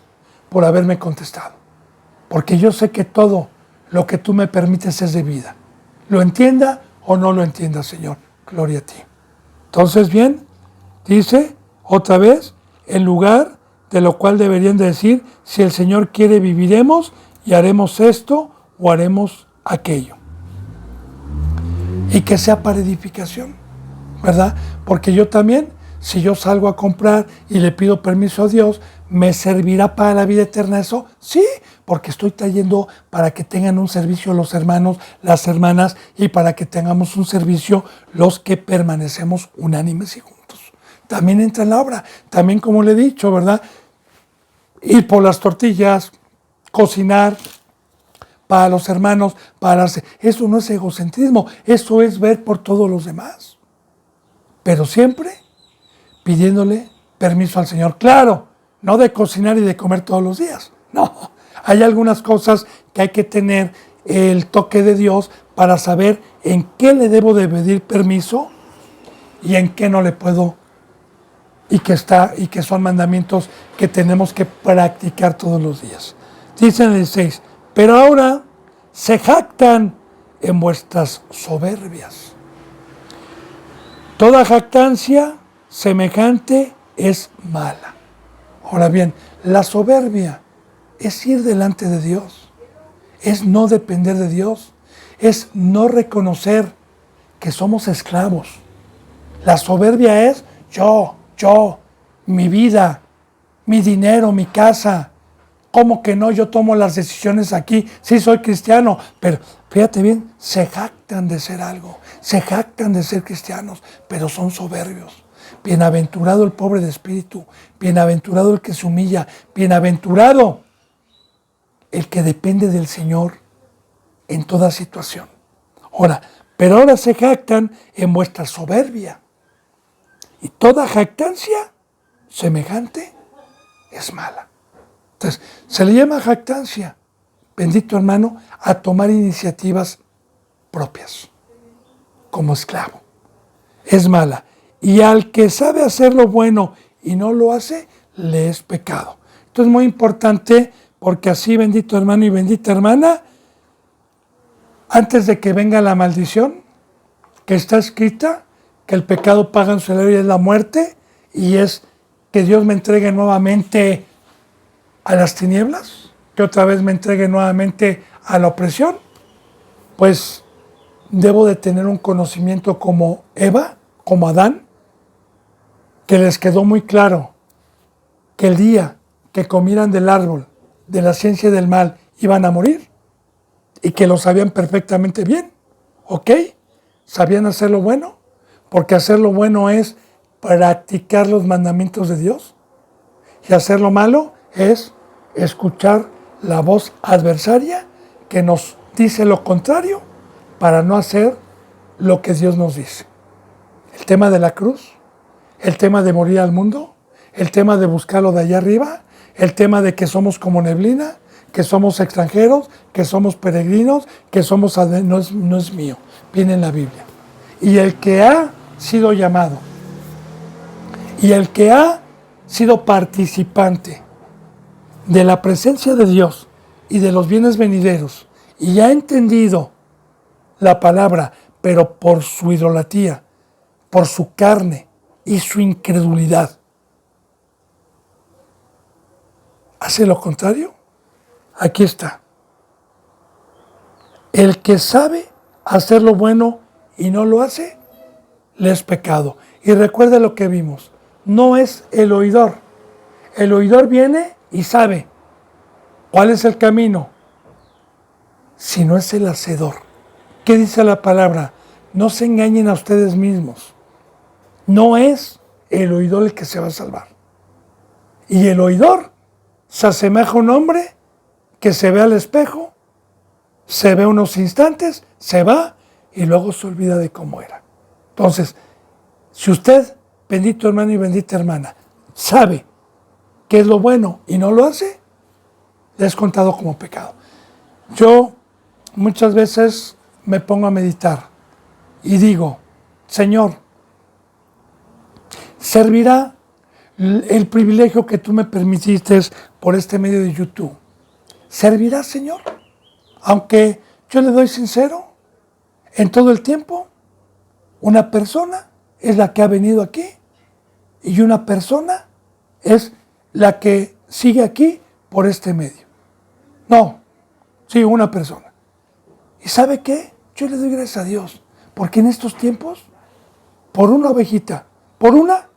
[SPEAKER 1] por haberme contestado. Porque yo sé que todo lo que tú me permites es de vida. Lo entienda o no lo entienda, Señor. Gloria a ti. Entonces, bien, dice otra vez, en lugar de lo cual deberían de decir, si el Señor quiere viviremos y haremos esto o haremos aquello. Y que sea para edificación, ¿verdad? Porque yo también, si yo salgo a comprar y le pido permiso a Dios, ¿me servirá para la vida eterna eso? Sí, porque estoy trayendo para que tengan un servicio los hermanos, las hermanas, y para que tengamos un servicio los que permanecemos unánimes y juntos. También entra en la obra, también como le he dicho, ¿verdad? Ir por las tortillas, cocinar para los hermanos, eso no es egocentrismo, eso es ver por todos los demás. Pero siempre pidiéndole permiso al Señor. Claro, no de cocinar y de comer todos los días. No, hay algunas cosas que hay que tener el toque de Dios para saber en qué le debo de pedir permiso y en qué no le puedo, y que son mandamientos que tenemos que practicar todos los días. Dice en el 6, pero ahora se jactan en vuestras soberbias. Toda jactancia semejante es mala. Ahora bien, la soberbia es ir delante de Dios, es no depender de Dios, es no reconocer que somos esclavos. La soberbia es yo, mi vida, mi dinero, mi casa. ¿Cómo que no? Yo tomo las decisiones aquí. Sí, soy cristiano, pero fíjate bien, se jactan de ser algo, se jactan de ser cristianos, pero son soberbios. Bienaventurado el pobre de espíritu, bienaventurado el que se humilla, bienaventurado el que depende del Señor en toda situación. Pero ahora se jactan en vuestra soberbia. Y toda jactancia semejante es mala. Entonces, se le llama jactancia, bendito hermano, a tomar iniciativas propias, como esclavo. Es mala. Y al que sabe hacer lo bueno y no lo hace, le es pecado. Esto es muy importante porque así, bendito hermano y bendita hermana, antes de que venga la maldición, que está escrita, que el pecado paga en su salario y es la muerte, y es que Dios me entregue nuevamente a las tinieblas, que otra vez me entregue nuevamente a la opresión, pues debo de tener un conocimiento como Eva, como Adán, que les quedó muy claro que el día que comieran del árbol de la ciencia del mal iban a morir, y que lo sabían perfectamente bien, ¿ok? ¿Sabían hacer lo bueno? Porque hacer lo bueno es practicar los mandamientos de Dios, y hacer lo malo es escuchar la voz adversaria que nos dice lo contrario para no hacer lo que Dios nos dice. El tema de la cruz, el tema de morir al mundo, el tema de buscarlo de allá arriba, el tema de que somos como neblina, que somos extranjeros, que somos peregrinos, que somos no es mío, viene en la Biblia. Y el que ha sido llamado, y el que ha sido participante de la presencia de Dios y de los bienes venideros, y ha entendido la palabra, pero por su idolatría, por su carne y su incredulidad, hace lo contrario. Aquí está. El que sabe hacer lo bueno y no lo hace, le es pecado. Y recuerda lo que vimos. No es el oidor. El oidor viene y sabe cuál es el camino, sino es el hacedor. ¿Qué dice la palabra? No se engañen a ustedes mismos. No es el oidor el que se va a salvar. Y el oidor se asemeja a un hombre que se ve al espejo, se ve unos instantes, se va y luego se olvida de cómo era. Entonces, si usted, bendito hermano y bendita hermana, sabe qué es lo bueno y no lo hace, le es contado como pecado. Yo muchas veces me pongo a meditar y digo, Señor, ¿servirá el privilegio que tú me permitiste por este medio de YouTube? ¿Servirá, Señor? Aunque yo le doy sincero, en todo el tiempo, una persona es la que ha venido aquí y una persona es la que sigue aquí por este medio. No, sí, una persona. ¿Y sabe qué? Yo le doy gracias a Dios, porque en estos tiempos, por una ovejita, por una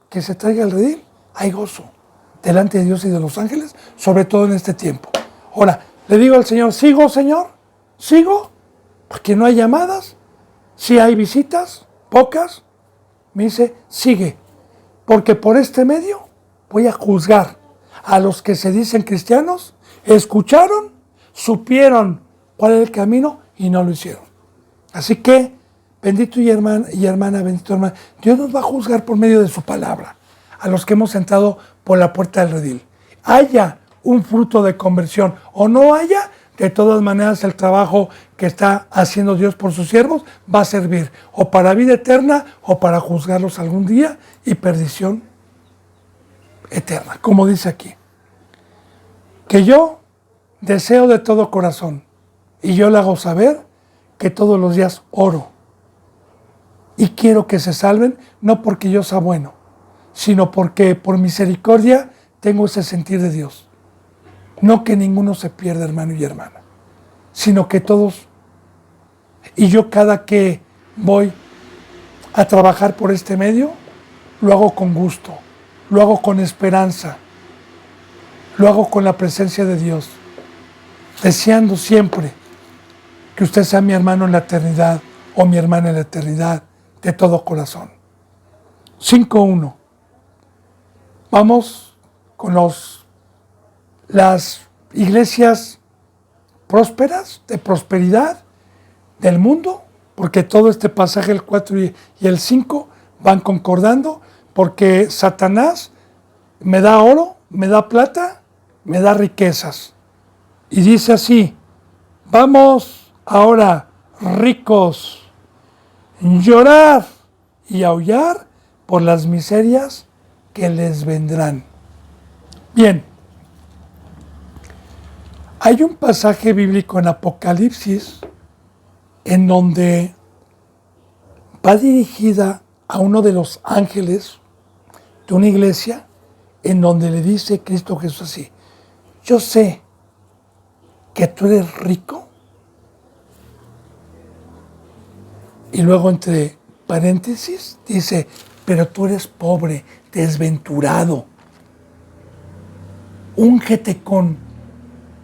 [SPEAKER 1] que se traiga al redil, hay gozo delante de Dios y de los ángeles, sobre todo en este tiempo. Ahora, le digo al Señor, ¿sigo, Señor? ¿Sigo? Porque no hay llamadas, sí hay visitas, pocas. Me dice, sigue, porque por este medio voy a juzgar a los que se dicen cristianos, escucharon, supieron cuál es el camino y no lo hicieron. Así que, bendito y hermana, bendito hermano, Dios nos va a juzgar por medio de su palabra, a los que hemos entrado por la puerta del redil. Haya un fruto de conversión o no haya, de todas maneras el trabajo que está haciendo Dios por sus siervos va a servir o para vida eterna o para juzgarlos algún día y perdición eterna, como dice aquí. Que yo deseo de todo corazón y yo le hago saber que todos los días oro y quiero que se salven, no porque yo sea bueno, sino porque por misericordia tengo ese sentir de Dios. No que ninguno se pierda, hermano y hermana, sino que todos, y yo cada que voy a trabajar por este medio, lo hago con gusto, lo hago con esperanza, lo hago con la presencia de Dios, deseando siempre que usted sea mi hermano en la eternidad o mi hermana en la eternidad de todo corazón. 5.1. Vamos con las iglesias prósperas, de prosperidad del mundo, porque todo este pasaje, el 4 y el 5, van concordando, porque Satanás me da oro, me da plata, me da riquezas. Y dice así, vamos ahora, ricos, llorar y aullar por las miserias que les vendrán. Bien, hay un pasaje bíblico en Apocalipsis en donde va dirigida a uno de los ángeles de una iglesia, en donde le dice Cristo Jesús así, yo sé que tú eres rico, y luego entre paréntesis dice, pero tú eres pobre, desventurado, úngete con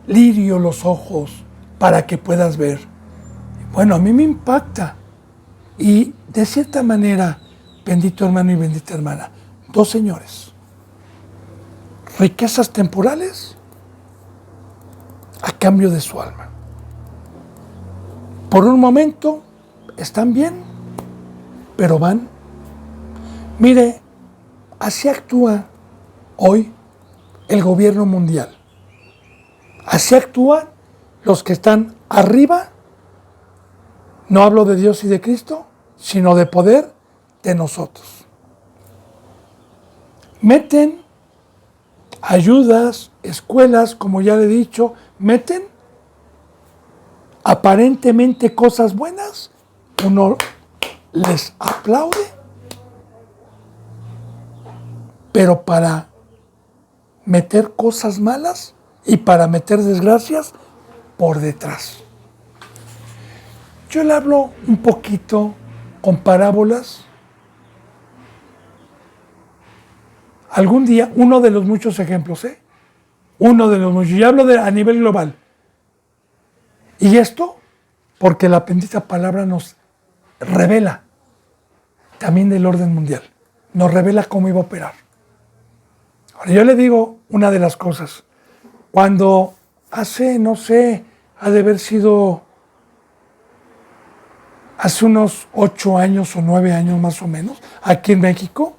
[SPEAKER 1] lirio los ojos para que puedas ver. Bueno, a mí me impacta. Y de cierta manera, bendito hermano y bendita hermana, dos señores, riquezas temporales a cambio de su alma. Por un momento están bien, pero van. Mire, así actúa hoy el gobierno mundial. Así actúan los que están arriba. No hablo de Dios y de Cristo, sino de poder de nosotros. Meten ayudas, escuelas, como ya le he dicho, meten aparentemente cosas buenas, uno les aplaude, pero para meter cosas malas y para meter desgracias por detrás. Yo le hablo un poquito con parábolas. Algún día, uno de los muchos ejemplos, uno de los muchos, yo hablo a nivel global. Y esto, porque la bendita palabra nos revela también del orden mundial, nos revela cómo iba a operar. Ahora, yo le digo una de las cosas, cuando hace, no sé, ha de haber sido hace unos 8 años o 9 años más o menos, aquí en México,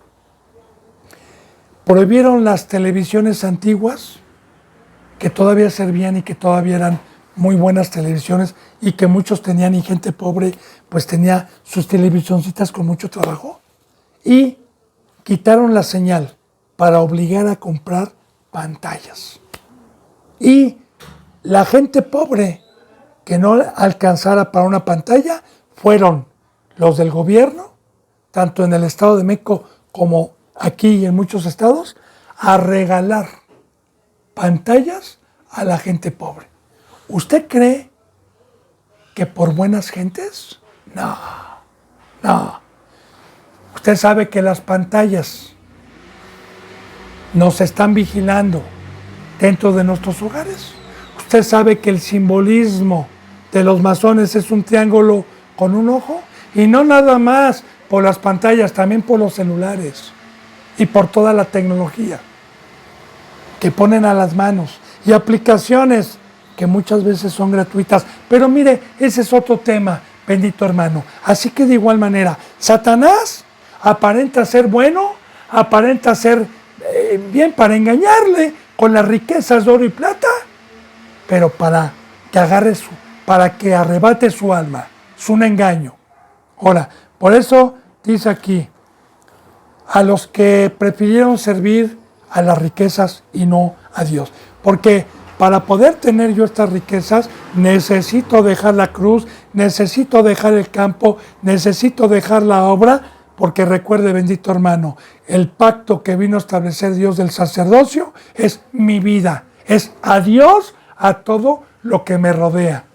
[SPEAKER 1] prohibieron las televisiones antiguas, que todavía servían y que todavía eran muy buenas televisiones y que muchos tenían y gente pobre pues tenía sus televisioncitas con mucho trabajo, y quitaron la señal para obligar a comprar pantallas. Y la gente pobre que no alcanzara para una pantalla fueron los del gobierno, tanto en el Estado de México como aquí y en muchos estados, a regalar pantallas a la gente pobre. ¿Usted cree que por buenas gentes? No, no. Usted sabe que las pantallas nos están vigilando dentro de nuestros hogares. Usted sabe que el simbolismo de los masones es un triángulo con un ojo, y no nada más por las pantallas, también por los celulares y por toda la tecnología que ponen a las manos y aplicaciones que muchas veces son gratuitas. Pero mire, ese es otro tema, bendito hermano. Así que de igual manera, Satanás aparenta ser bueno, aparenta ser bien para engañarle con las riquezas de oro y plata, pero para que arrebate su alma. Es un engaño. Ahora, por eso dice aquí, a los que prefirieron servir a las riquezas y no a Dios. Porque para poder tener yo estas riquezas, necesito dejar la cruz, necesito dejar el campo, necesito dejar la obra, porque recuerde, bendito hermano, el pacto que vino a establecer Dios del sacerdocio es mi vida, es a Dios, a todo lo que me rodea.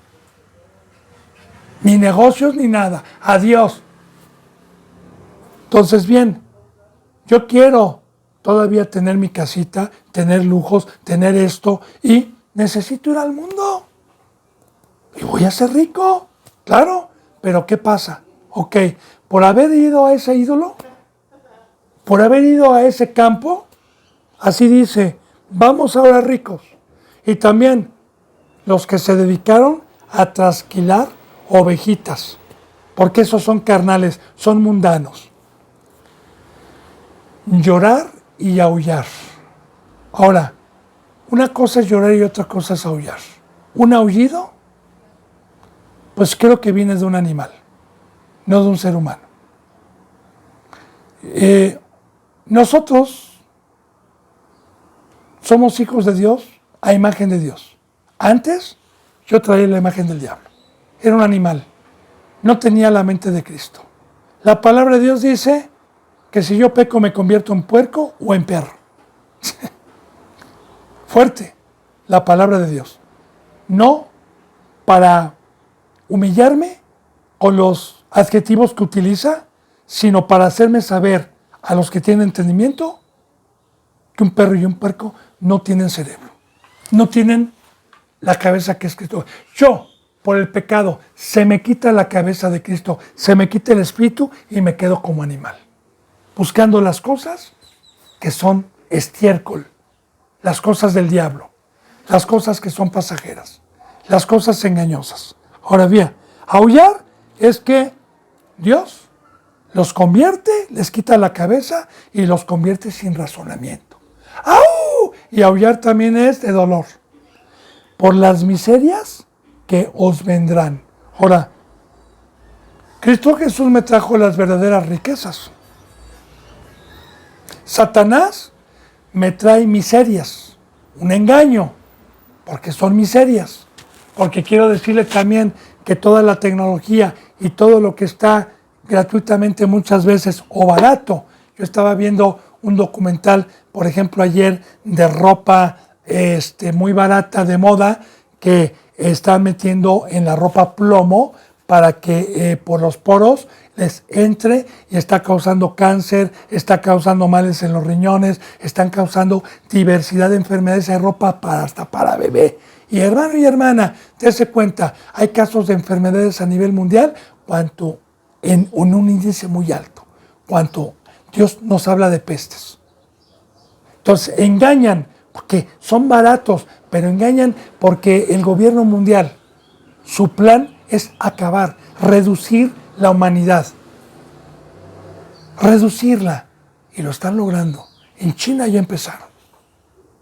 [SPEAKER 1] Ni negocios ni nada, a Dios. Entonces, bien, yo quiero todavía tener mi casita, tener lujos, tener esto, y necesito ir al mundo. Y voy a ser rico, claro, pero ¿qué pasa? Ok, por haber ido a ese ídolo, por haber ido a ese campo, así dice, vamos ahora ricos. Y también los que se dedicaron a trasquilar ovejitas, porque esos son carnales, son mundanos. Llorar y aullar. Ahora, una cosa es llorar y otra cosa es aullar. Un aullido, pues creo que viene de un animal, no de un ser humano. Nosotros somos hijos de Dios a imagen de Dios. Antes yo traía la imagen del diablo. Era un animal. No tenía la mente de Cristo. La palabra de Dios dice que si yo peco me convierto en puerco o en perro. Fuerte la palabra de Dios. No para humillarme con los adjetivos que utiliza, sino para hacerme saber a los que tienen entendimiento que un perro y un puerco no tienen cerebro. No tienen la cabeza que es Cristo. Yo, por el pecado, se me quita la cabeza de Cristo, se me quita el espíritu y me quedo como animal, buscando las cosas que son estiércol, las cosas del diablo, las cosas que son pasajeras, las cosas engañosas. Ahora bien, aullar es que Dios los convierte, les quita la cabeza y los convierte sin razonamiento. ¡Au! Y aullar también es de dolor. por las miserias que os vendrán. Ahora, Cristo Jesús me trajo las verdaderas riquezas. Satanás me trae miserias, un engaño, porque son miserias. Porque quiero decirle también que toda la tecnología y todo lo que está gratuitamente muchas veces o barato. Yo estaba viendo un documental, por ejemplo, ayer de ropa muy barata de moda que están metiendo en la ropa plomo para que por los poros les entre y está causando cáncer, está causando males en los riñones, están causando diversidad de enfermedades de ropa hasta para bebé. Y hermano y hermana, dése cuenta, hay casos de enfermedades a nivel mundial en un índice muy alto, cuanto Dios nos habla de pestes. Entonces engañan porque son baratos, pero engañan porque el gobierno mundial, su plan es acabar, reducir la humanidad, reducirla, y lo están logrando. En China ya empezaron,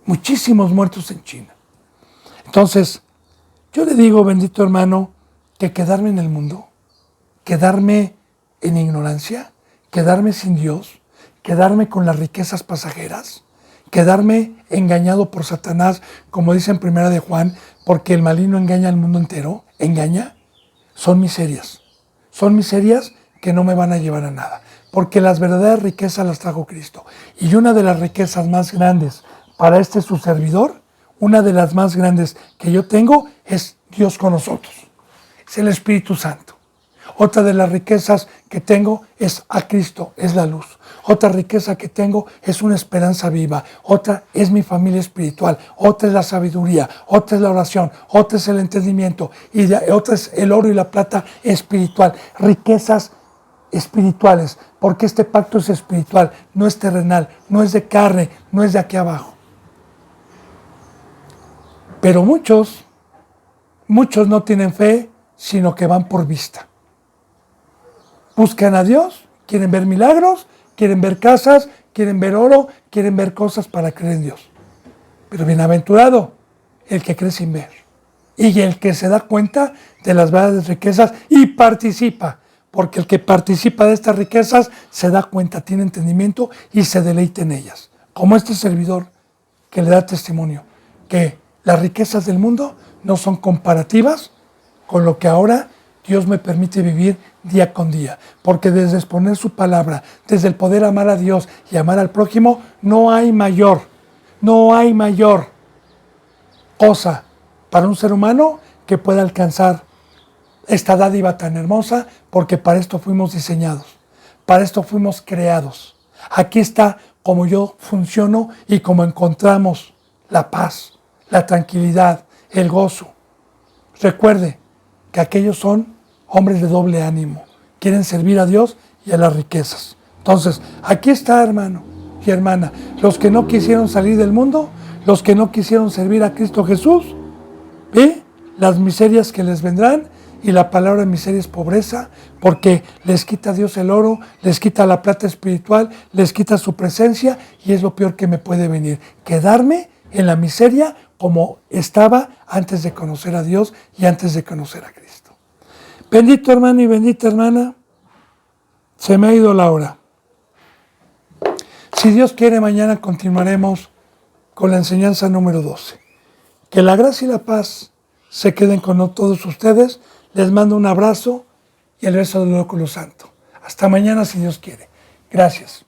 [SPEAKER 1] muchísimos muertos en China. Entonces, yo le digo, bendito hermano, que quedarme en el mundo, quedarme en ignorancia, quedarme sin Dios, quedarme con las riquezas pasajeras, quedarme engañado por Satanás, como dice en Primera de Juan, porque el maligno engaña al mundo entero, engaña, son miserias que no me van a llevar a nada, porque las verdaderas riquezas las trajo Cristo. Y una de las riquezas más grandes para su servidor, una de las más grandes que yo tengo es Dios con nosotros, es el Espíritu Santo. Otra de las riquezas que tengo es a Cristo, es la luz. Otra riqueza que tengo es una esperanza viva. Otra es mi familia espiritual. Otra es la sabiduría. Otra es la oración. Otra es el entendimiento. Y otra es el oro y la plata espiritual. Riquezas espirituales, porque este pacto es espiritual, no es terrenal, no es de carne, no es de aquí abajo. Pero muchos no tienen fe, sino que van por vista. Buscan a Dios, quieren ver milagros, quieren ver casas, quieren ver oro, quieren ver cosas para creer en Dios. Pero bienaventurado el que cree sin ver y el que se da cuenta de las verdaderas riquezas y participa, porque el que participa de estas riquezas se da cuenta, tiene entendimiento y se deleita en ellas. Como este servidor que le da testimonio que las riquezas del mundo no son comparativas con lo que ahora Dios me permite vivir día con día, porque desde exponer su palabra, desde el poder amar a Dios y amar al prójimo, no hay mayor cosa para un ser humano que pueda alcanzar esta dádiva tan hermosa, porque para esto fuimos diseñados, para esto fuimos creados. Aquí está cómo yo funciono y cómo encontramos la paz, la tranquilidad, el gozo. Recuerde que aquellos son hombres de doble ánimo, quieren servir a Dios y a las riquezas. Entonces, aquí está, hermano y hermana, los que no quisieron salir del mundo, los que no quisieron servir a Cristo Jesús, ¿ve? Las miserias que les vendrán, y la palabra miseria es pobreza, porque les quita Dios el oro, les quita la plata espiritual, les quita su presencia, y es lo peor que me puede venir, quedarme en la miseria como estaba antes de conocer a Dios y antes de conocer a Cristo. Bendito hermano y bendita hermana, se me ha ido la hora. Si Dios quiere, mañana continuaremos con la enseñanza número 12. Que la gracia y la paz se queden con todos ustedes. Les mando un abrazo y el beso del óculo santo. Hasta mañana si Dios quiere. Gracias.